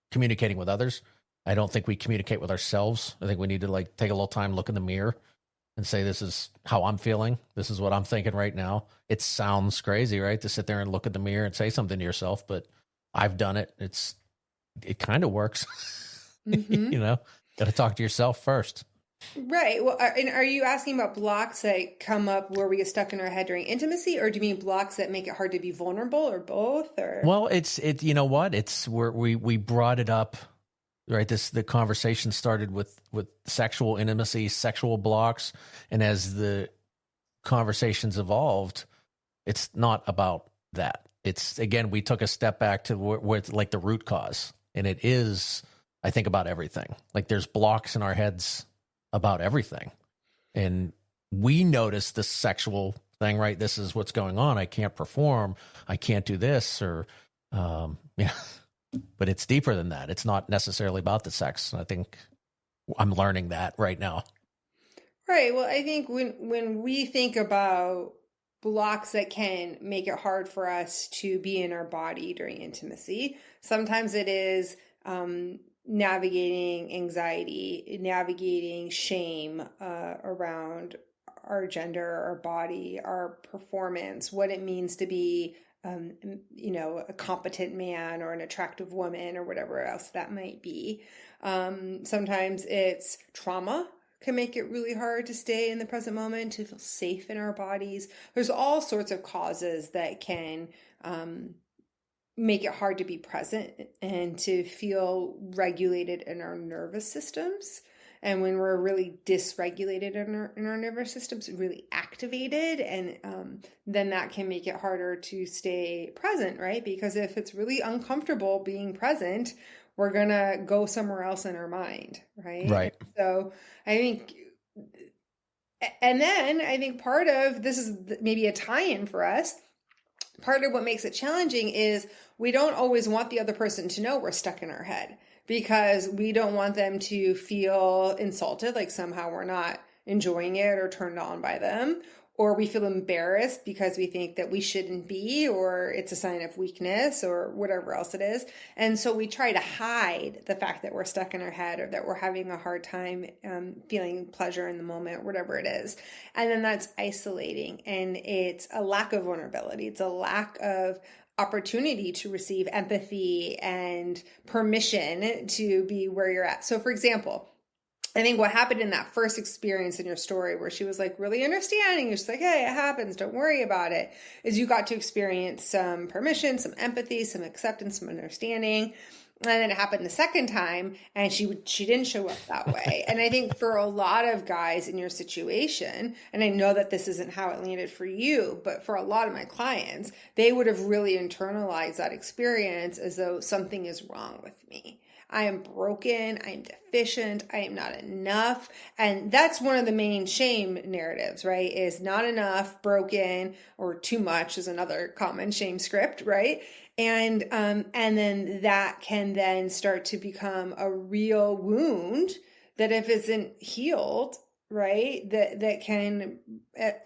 communicating with others. I don't think we communicate with ourselves. I think we need to like take a little time, look in the mirror and say, this is how I'm feeling. This is what I'm thinking right now. It sounds crazy, right? To sit there and look at the mirror and say something to yourself, but I've done it. It kind of works. You know, got to talk to yourself first. Right. Well, and are you asking about blocks that come up where we get stuck in our head during intimacy, or do you mean blocks that make it hard to be vulnerable, or both? Or well, you know what? It's where we brought it up, right? The conversation started with sexual intimacy, sexual blocks, and as the conversations evolved, it's not about that. It's, again, we took a step back to where it's like the root cause, and it is, I think, about everything. Like there's blocks in our heads about everything. And we notice the sexual thing, right? This is what's going on. I can't perform. I can't do this, or, yeah, but it's deeper than that. It's not necessarily about the sex. I think I'm learning that right now. Right. Well, I think when we think about blocks that can make it hard for us to be in our body during intimacy, sometimes it is, navigating anxiety, navigating shame around our gender, our body, our performance, what it means to be, a competent man or an attractive woman or whatever else that might be. Sometimes it's trauma can make it really hard to stay in the present moment, to feel safe in our bodies. There's all sorts of causes that can make it hard to be present and to feel regulated in our nervous systems. And when we're really dysregulated in our nervous systems, really activated, and then that can make it harder to stay present, right? Because if it's really uncomfortable being present, we're going to go somewhere else in our mind, right? Right. So I think, and then I think part of this is maybe a tie-in for us. Part of what makes it challenging is we don't always want the other person to know we're stuck in our head, because we don't want them to feel insulted, like somehow we're not enjoying it or turned on by them, or we feel embarrassed because we think that we shouldn't be, or it's a sign of weakness or whatever else it is. And so we try to hide the fact that we're stuck in our head or that we're having a hard time feeling pleasure in the moment, whatever it is. And then that's isolating, and it's a lack of vulnerability. It's a lack of opportunity to receive empathy and permission to be where you're at. So for example, I think what happened in that first experience in your story where she was like really understanding, you're just like, hey, it happens, don't worry about it, is you got to experience some permission, some empathy, some acceptance, some understanding. And then it happened the second time and she didn't show up that way. And I think for a lot of guys in your situation, and I know that this isn't how it landed for you, but for a lot of my clients, they would have really internalized that experience as though something is wrong with me. I am broken, I am deficient, I am not enough. And that's one of the main shame narratives, right? Is not enough, broken, or too much is another common shame script, right? And then that can then start to become a real wound that if isn't healed, right, that can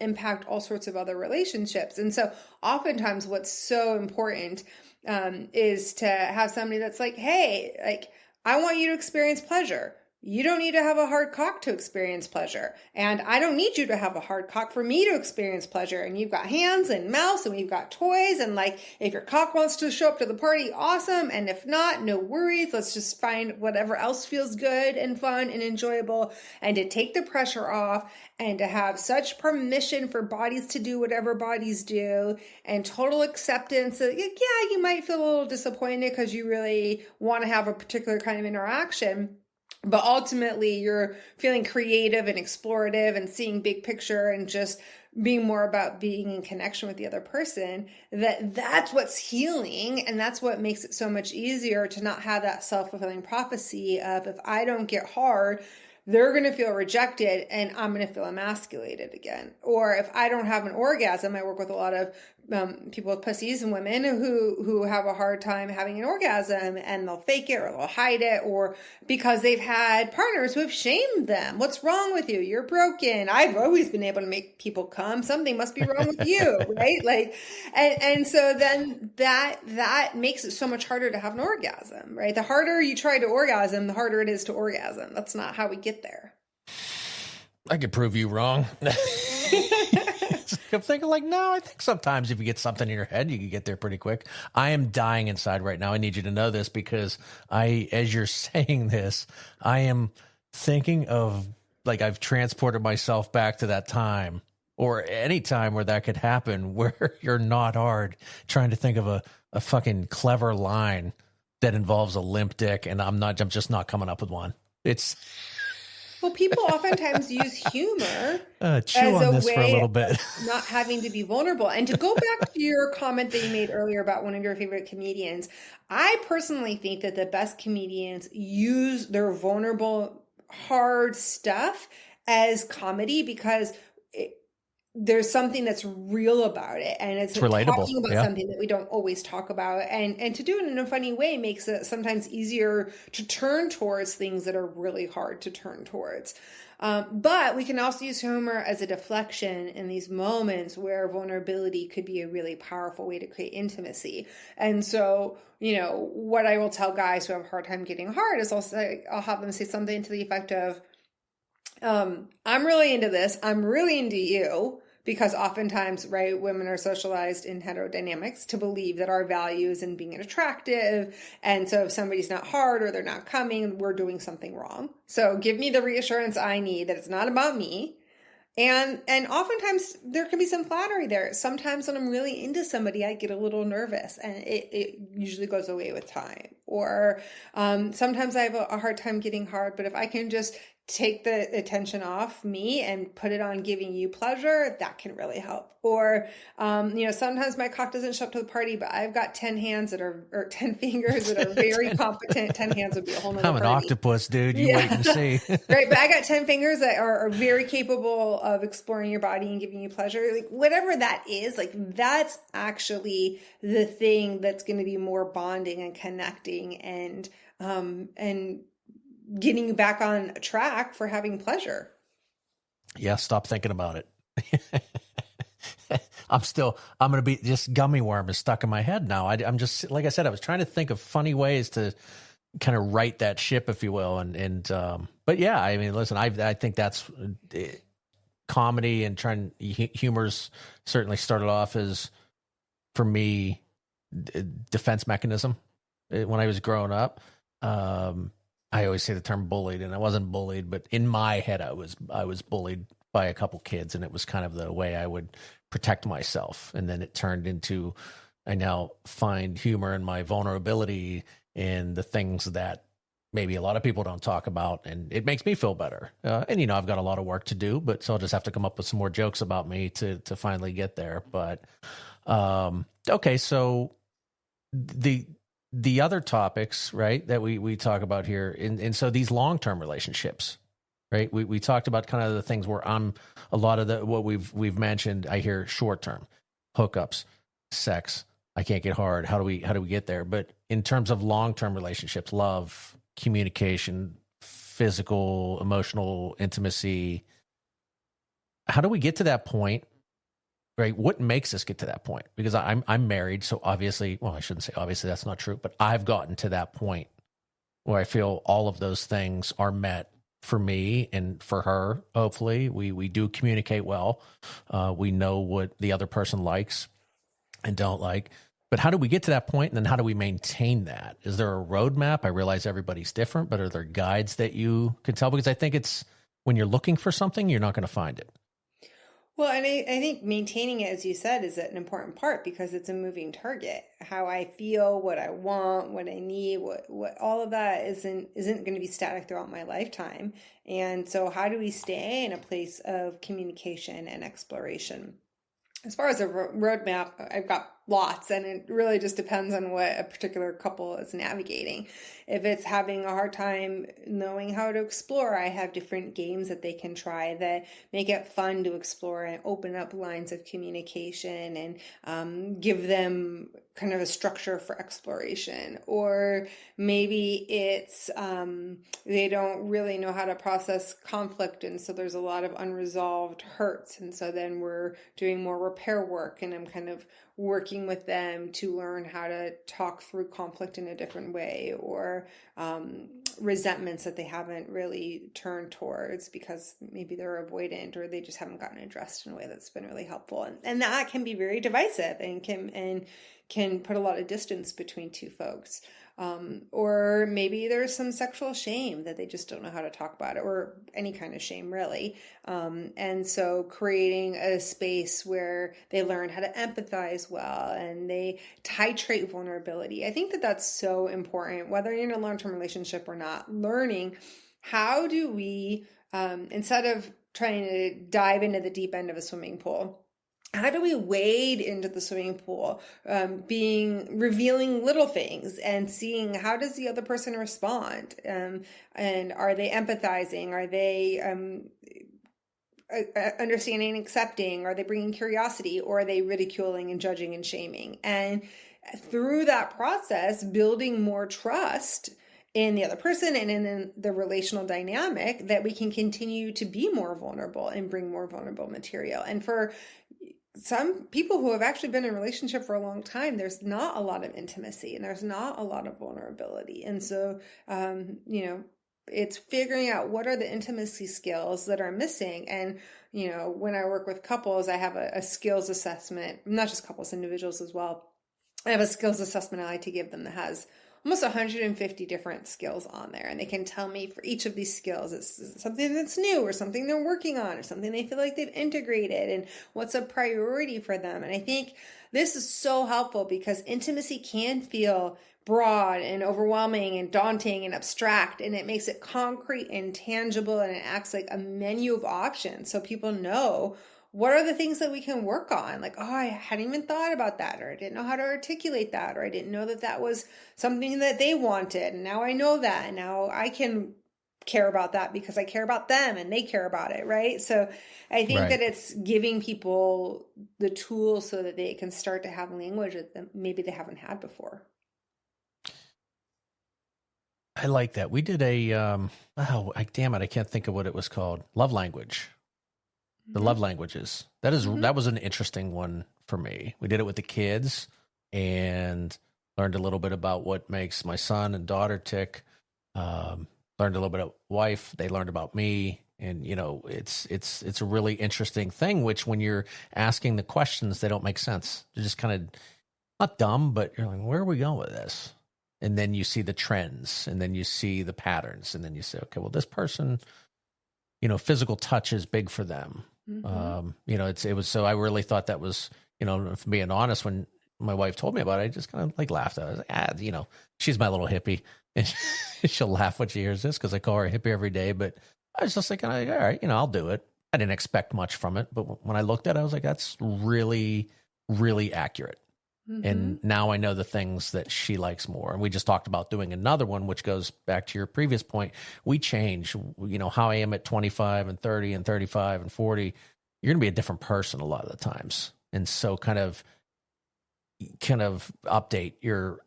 impact all sorts of other relationships. And so oftentimes what's so important is to have somebody that's like, hey, like, I want you to experience pleasure. You don't need to have a hard cock to experience pleasure. And I don't need you to have a hard cock for me to experience pleasure. And you've got hands and mouths and we've got toys. And like, if your cock wants to show up to the party, awesome. And if not, no worries. Let's just find whatever else feels good and fun and enjoyable. And to take the pressure off and to have such permission for bodies to do whatever bodies do and total acceptance that, yeah, you might feel a little disappointed because you really want to have a particular kind of interaction. But ultimately, you're feeling creative and explorative and seeing big picture and just being more about being in connection with the other person. That's what's healing. And that's what makes it so much easier to not have that self-fulfilling prophecy of if I don't get hard, they're going to feel rejected and I'm going to feel emasculated again. Or if I don't have an orgasm, I work with a lot of people with pussies and women who have a hard time having an orgasm and they'll fake it or they'll hide it, or because they've had partners who have shamed them. What's wrong with you? You're broken. I've always been able to make people come. Something must be wrong with you, right? Like, and so then that makes it so much harder to have an orgasm, right? The harder you try to orgasm, the harder it is to orgasm. That's not how we get there. I could prove you wrong. I'm thinking like, no, I think sometimes if you get something in your head, you can get there pretty quick. I am dying inside right now. I need you to know this because as you're saying this, I am thinking of like I've transported myself back to that time or any time where that could happen where you're not hard trying to think of a fucking clever line that involves a limp dick. And I'm just not coming up with one. Well, people oftentimes use humor chew as on a this way for a little bit. of not having to be vulnerable. And to go back to your comment that you made earlier about one of your favorite comedians, I personally think that the best comedians use their vulnerable, hard stuff as comedy because there's something that's real about it, and it's relatable. Talking about something that we don't always talk about, and to do it in a funny way makes it sometimes easier to turn towards things that are really hard to turn towards. But we can also use humor as a deflection in these moments where vulnerability could be a really powerful way to create intimacy. And so, what I will tell guys who have a hard time getting hard is I'll have them say something to the effect of, I'm really into this. I'm really into you. Because oftentimes, right, women are socialized in heterodynamics to believe that our value is in being attractive. And so if somebody's not hard or they're not coming, we're doing something wrong. So give me the reassurance I need that it's not about me. And oftentimes there can be some flattery there. Sometimes when I'm really into somebody, I get a little nervous and it usually goes away with time. Or sometimes I have a hard time getting hard, but if I can just take the attention off me and put it on giving you pleasure, that can really help. Or, sometimes my cock doesn't show up to the party, but I've got 10 hands or 10 fingers that are very competent. 10 hands would be a whole nother I'm an party. octopus, dude. You wait and see. Right. But I got 10 fingers that are very capable of exploring your body and giving you pleasure. Like whatever that is, like that's actually the thing that's going to be more bonding and connecting and getting you back on track for having pleasure. Yeah, stop thinking about it. I'm going to be, just gummy worm is stuck in my head now. I'm just, like I said, I was trying to think of funny ways to kind of right that ship, if you will. But yeah, I mean, listen, I think that's comedy and humor's certainly started off as, for me, defense mechanism when I was growing up. I always say the term bullied, and I wasn't bullied, but in my head, I was bullied by a couple kids, and it was kind of the way I would protect myself. And then it turned into, I now find humor in my vulnerability and the things that maybe a lot of people don't talk about, and it makes me feel better. And I've got a lot of work to do, but so I'll just have to come up with some more jokes about me to finally get there. But okay, so the other topics, right, that we talk about here, and so these long-term relationships, right? We talked about kind of the things where I'm a lot of what we've mentioned. I hear short-term hookups, sex. I can't get hard. How do we get there? But in terms of long-term relationships, love, communication, physical, emotional intimacy, how do we get to that point? Right? What makes us get to that point? Because I'm married, so obviously, well, I shouldn't say obviously, that's not true, but I've gotten to that point where I feel all of those things are met for me and for her. Hopefully, we do communicate well. We know what the other person likes and don't like. But how do we get to that point, and then how do we maintain that? Is there a roadmap? I realize everybody's different, but are there guides that you can tell? Because I think it's when you're looking for something, you're not going to find it. Well, and I think maintaining it, as you said, is an important part because it's a moving target. How I feel, what I want, what I need, what all of that isn't going to be static throughout my lifetime. And so how do we stay in a place of communication and exploration? As far as a roadmap, I've got lots, and it really just depends on what a particular couple is navigating. If it's having a hard time knowing how to explore, I have different games that they can try that make it fun to explore and open up lines of communication and give them kind of a structure for exploration. Or maybe it's they don't really know how to process conflict, and so there's a lot of unresolved hurts, and so then we're doing more repair work, and I'm kind of working with them to learn how to talk through conflict in a different way, or resentments that they haven't really turned towards because maybe they're avoidant or they just haven't gotten addressed in a way that's been really helpful. And that can be very divisive and can put a lot of distance between two folks. Or maybe there's some sexual shame that they just don't know how to talk about it, or any kind of shame really. And so creating a space where they learn how to empathize well and they titrate vulnerability. I think that that's so important, whether you're in a long-term relationship or not. Learning how do we, instead of trying to dive into the deep end of a swimming pool, how do we wade into the swimming pool, revealing little things and seeing how does the other person respond? And are they empathizing? Are they understanding and accepting? Are they bringing curiosity, or are they ridiculing and judging and shaming? And through that process, building more trust in the other person and in the relational dynamic, that we can continue to be more vulnerable and bring more vulnerable material. And for some people who have actually been in a relationship for a long time, there's not a lot of intimacy and there's not a lot of vulnerability. And so, it's figuring out what are the intimacy skills that are missing. And, when I work with couples, I have a skills assessment, not just couples, individuals as well. I have a skills assessment I like to give them that has almost 150 different skills on there. And they can tell me for each of these skills, it's something that's new or something they're working on or something they feel like they've integrated and what's a priority for them. And I think this is so helpful because intimacy can feel broad and overwhelming and daunting and abstract, and it makes it concrete and tangible, and it acts like a menu of options. So people know what are the things that we can work on? Like, oh, I hadn't even thought about that, or I didn't know how to articulate that, or I didn't know that that was something that they wanted. And now I know that, and now I can care about that because I care about them and they care about it, right? So I think that it's giving people the tools so that they can start to have language that maybe they haven't had before. I like that. We did damn it, I can't think of what it was called. Love language. The love languages. That was an interesting one for me. We did it with the kids and learned a little bit about what makes my son and daughter tick. Learned a little bit of wife. They learned about me. And, it's a really interesting thing, which when you're asking the questions, they don't make sense. They're just kind of not dumb, but you're like, where are we going with this? And then you see the trends, and then you see the patterns, and then you say, okay, well, this person, physical touch is big for them. It was, so I really thought that was, if I'm being honest, when my wife told me about it, I just kind of like laughed at it. I was like, she's my little hippie, and she'll laugh when she hears this because I call her a hippie every day. But I was just like, all right, I'll do it. I didn't expect much from it, but when I looked at it, I was like, that's really, really accurate. And now I know the things that she likes more. And we just talked about doing another one, which goes back to your previous point. We change, how I am at 25 and 30 and 35 and 40. You're going to be a different person a lot of the times. And so kind of update your,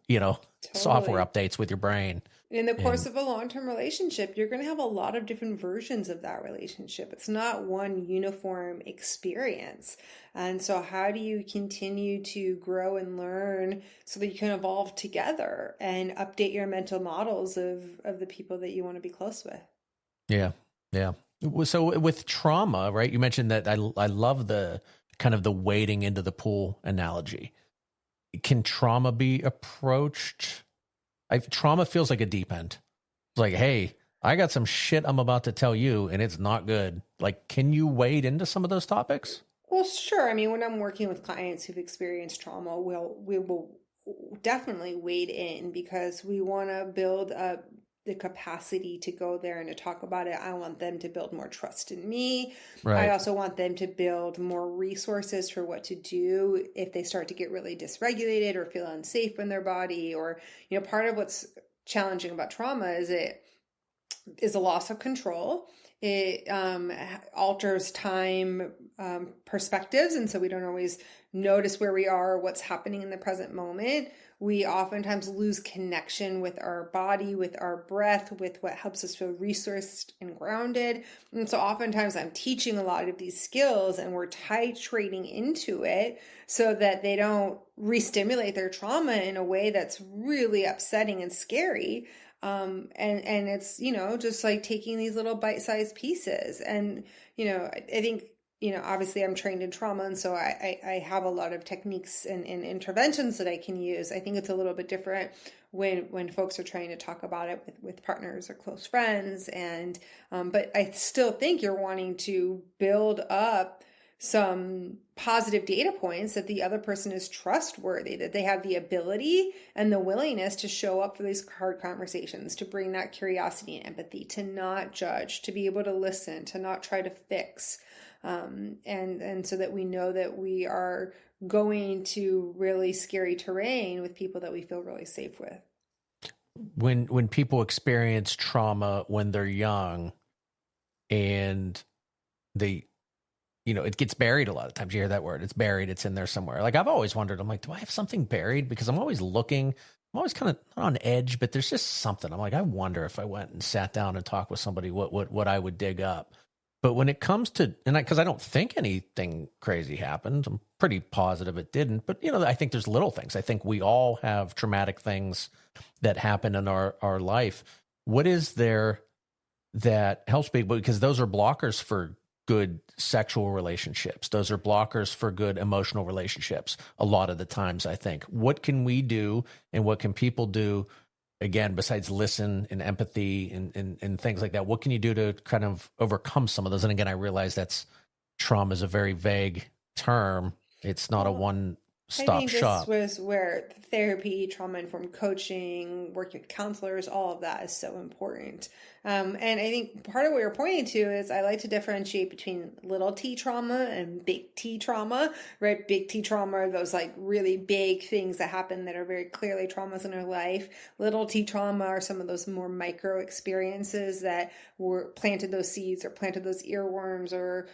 software updates with your brain. In the course of a long-term relationship, you're going to have a lot of different versions of that relationship. It's not one uniform experience. And so how do you continue to grow and learn so that you can evolve together and update your mental models of the people that you want to be close with? Yeah. Yeah. So with trauma, right? You mentioned that I love the kind of the wading into the pool analogy. Can trauma be approached? Trauma feels like a deep end. It's like, hey, I got some shit I'm about to tell you, and it's not good. Like, can you wade into some of those topics? Well, sure. I mean, when I'm working with clients who've experienced trauma, we will definitely wade in because we want to build up the capacity to go there and to talk about it. I want them to build more trust in me. Right. I also want them to build more resources for what to do if they start to get really dysregulated or feel unsafe in their body. Or, part of what's challenging about trauma is it is a loss of control. It alters time perspectives. And so we don't always notice where we are, what's happening in the present moment. We oftentimes lose connection with our body, with our breath, with what helps us feel resourced and grounded. And so oftentimes I'm teaching a lot of these skills and we're titrating into it so that they don't re-stimulate their trauma in a way that's really upsetting and scary. And it's, just like taking these little bite-sized pieces. And, I think, obviously I'm trained in trauma. And so I have a lot of techniques and interventions that I can use. I think it's a little bit different when folks are trying to talk about it with partners or close friends. And, but I still think you're wanting to build up some positive data points that the other person is trustworthy, that they have the ability and the willingness to show up for these hard conversations, to bring that curiosity and empathy, to not judge, to be able to listen, to not try to fix. And so that we know that we are going to really scary terrain with people that we feel really safe with. When people experience trauma when they're young and they, it gets buried a lot of times. You hear that word. It's buried. It's in there somewhere. Like I've always wondered, I'm like, do I have something buried? Because I'm always looking, I'm always kind of on edge, but there's just something. I'm like, I wonder if I went and sat down and talked with somebody, what I would dig up. But when it comes to, because I don't think anything crazy happened, I'm pretty positive it didn't. But, I think there's little things. I think we all have traumatic things that happen in our life. What is there that helps people? Because those are blockers for good sexual relationships. Those are blockers for good emotional relationships. A lot of the times, I think. What can we do and what can people do? Again, besides listen and empathy and things like that, what can you do to kind of overcome some of those? And again, I realize trauma is a very vague term. It's not a one-stop shop. This was where therapy, trauma-informed coaching, working with counselors, all of that is so important. And I think part of what you're pointing to is I like to differentiate between little t trauma and big T trauma, right? Big T trauma are those like really big things that happen that are very clearly traumas in our life. Little T trauma are some of those more micro experiences that planted those seeds or planted those earworms or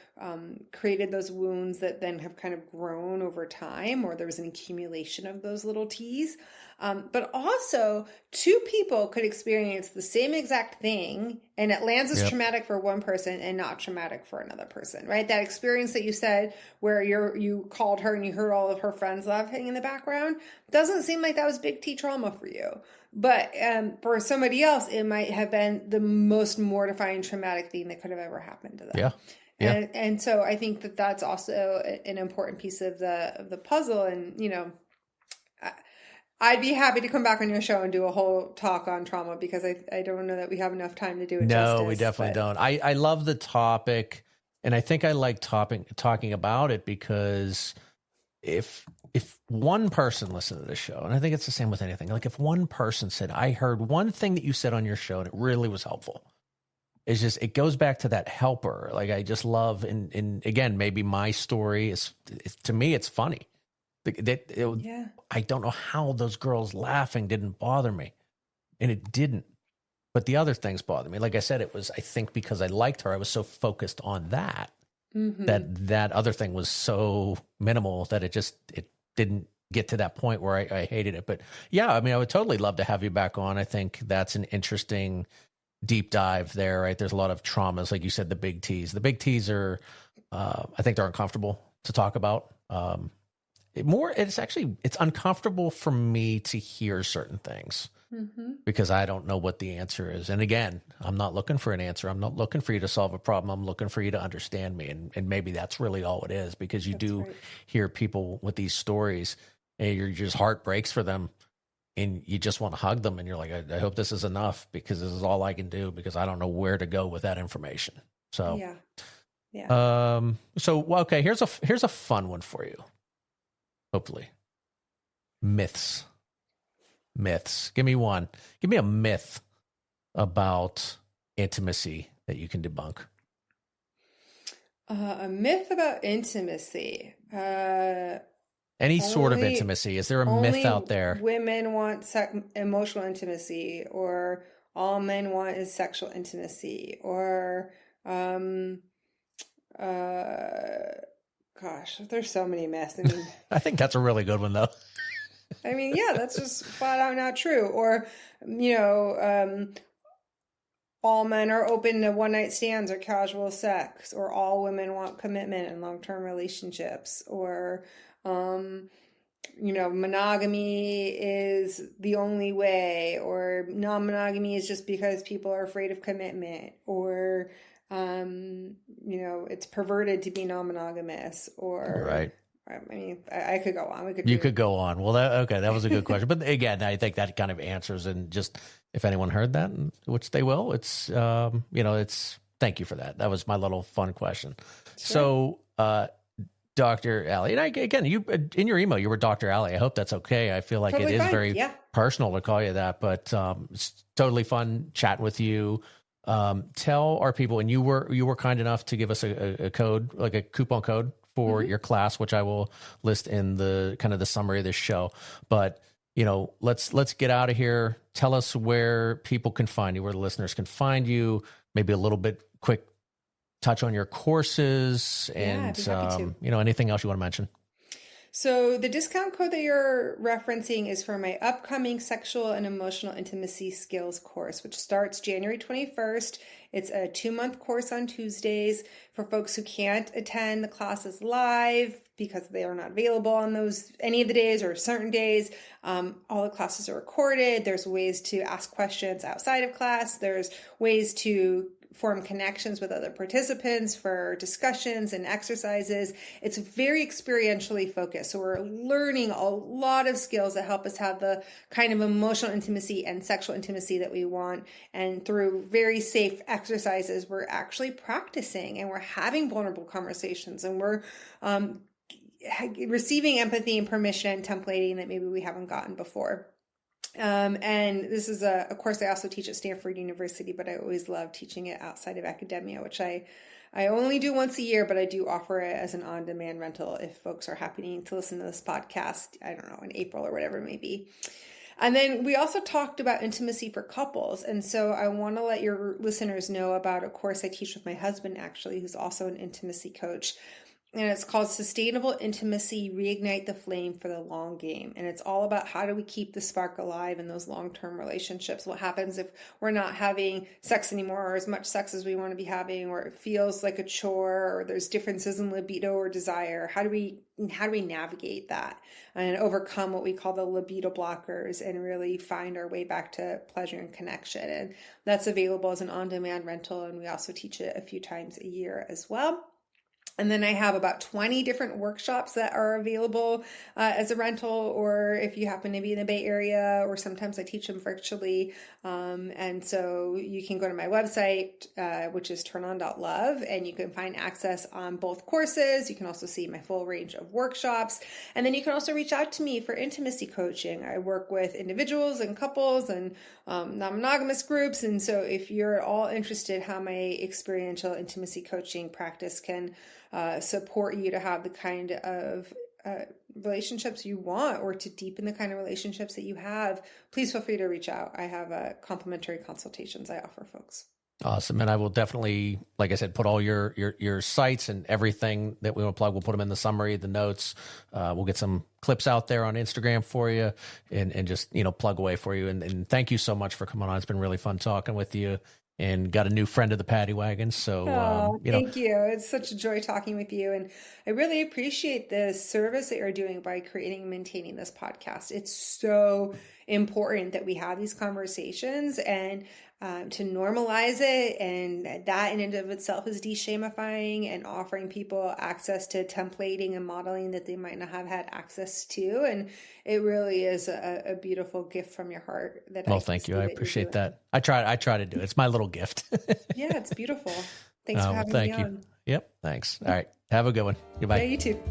created those wounds that then have kind of grown over time, or there was an accumulation of those little T's. But also, two people could experience the same exact thing and it lands as traumatic for one person and not traumatic for another person, right? That experience that you said where you called her and you heard all of her friends laughing in the background doesn't seem like that was big T trauma for you. But for somebody else, it might have been the most mortifying, traumatic thing that could have ever happened to them. Yeah. Yeah. And so I think that that's also an important piece of the puzzle. And, I'd be happy to come back on your show and do a whole talk on trauma because I don't know that we have enough time to do it justice. No, we definitely don't. I love the topic, and I think I like talking about it because if if one person listened to this show, and I think it's the same with anything, like if one person said, I heard one thing that you said on your show and it really was helpful. It's just, it goes back to that helper. Like I just love, and again, maybe my story is, to me, it's funny. I don't know how those girls laughing didn't bother me, and it didn't. But the other things bother me. Like I said, it was, I think because I liked her, I was so focused on that, that other thing was so minimal that it didn't get to that point where I hated it. But yeah, I mean, I would totally love to have you back on. I think that's an interesting deep dive there, right? There's a lot of traumas, like you said, the big T's. The big T's are, I think they're uncomfortable to talk about. It's uncomfortable for me to hear certain things because I don't know what the answer is. And again, I'm not looking for an answer. I'm not looking for you to solve a problem. I'm looking for you to understand me. And maybe that's really all it is, because you hear people with these stories and your just heart breaks for them. And you just want to hug them, and you're like, I hope this is enough, because this is all I can do, because I don't know where to go with that information. So, okay, here's a fun one for you. Hopefully, myths. Give me one. Give me a myth about intimacy that you can debunk. A myth about intimacy. Any sort of intimacy. Is there a myth out there? Women want emotional intimacy, or all men want is sexual intimacy, or gosh, there's so many myths. I mean, I think that's a really good one, though. I mean, yeah, that's just flat out not true. Or, all men are open to one-night stands or casual sex, or all women want commitment and long-term relationships, or monogamy is the only way, or non-monogamy is just because people are afraid of commitment, or it's perverted to be non-monogamous, or right. I mean, I could go on. You could go on. Well, that was a good question. But again, I think that kind of answers, and just if anyone heard that, which they will, it's thank you for that. That was my little fun question. Sure. So, Dr. Allie, and again, you in your email, you were Dr. Allie. I hope that's okay. I feel like totally it is very personal to call you that, but it's totally fun chatting with you. Tell our people, and you were kind enough to give us a code, like a coupon code for your class, which I will list in the kind of the summary of this show. But let's get out of here. Tell us where people can find you, where the listeners can find you. Maybe a little bit quick touch on your courses, and anything else you want to mention. So the discount code that you're referencing is for my upcoming sexual and emotional intimacy skills course, which starts January 21st. It's a 2-month course on Tuesdays for folks who can't attend the classes live because they are not available on any of the days or certain days. All the classes are recorded. There's ways to ask questions outside of class. There's ways to form connections with other participants for discussions and exercises. It's very experientially focused. So we're learning a lot of skills that help us have the kind of emotional intimacy and sexual intimacy that we want. And through very safe exercises, we're actually practicing, and we're having vulnerable conversations, and we're receiving empathy and permission and templating that maybe we haven't gotten before. And this is a course I also teach at Stanford University, but I always love teaching it outside of academia, which I only do once a year, but I do offer it as an on-demand rental if folks are happening to listen to this podcast, I don't know, in April or whatever it may be. And then we also talked about intimacy for couples. And so I want to let your listeners know about a course I teach with my husband, actually, who's also an intimacy coach. And it's called Sustainable Intimacy, Reignite the Flame for the Long Game. And it's all about how do we keep the spark alive in those long-term relationships? What happens if we're not having sex anymore, or as much sex as we want to be having, or it feels like a chore, or there's differences in libido or desire? How do we navigate that and overcome what we call the libido blockers and really find our way back to pleasure and connection? And that's available as an on-demand rental. And we also teach it a few times a year as well. And then I have about 20 different workshops that are available as a rental, or if you happen to be in the Bay Area, or sometimes I teach them virtually. And so you can go to my website, which is turnon.love, and you can find access on both courses. You can also see my full range of workshops. And then you can also reach out to me for intimacy coaching. I work with individuals and couples and non-monogamous groups. And so if you're all interested how my experiential intimacy coaching practice can support you to have the kind of relationships you want, or to deepen the kind of relationships that you have, please feel free to reach out. I have complimentary consultations I offer folks. Awesome. And I will definitely, like I said, put all your sites and everything that we want to plug. We'll put them in the summary, the notes. We'll get some clips out there on Instagram for you, and just, plug away for you. And thank you so much for coming on. It's been really fun talking with you, and got a new friend of the Paddy Wagon. So, thank you. It's such a joy talking with you. And I really appreciate the service that you're doing by creating and maintaining this podcast. It's so important that we have these conversations, and to normalize it. And that in and of itself is de-shamifying and offering people access to templating and modeling that they might not have had access to. And it really is a beautiful gift from your heart. Thank you. I appreciate that. I try to do it. It's my little gift. Yeah, it's beautiful. Thanks for having me on. Yep. Thanks. All right. Have a good one. Goodbye. Yeah, you too.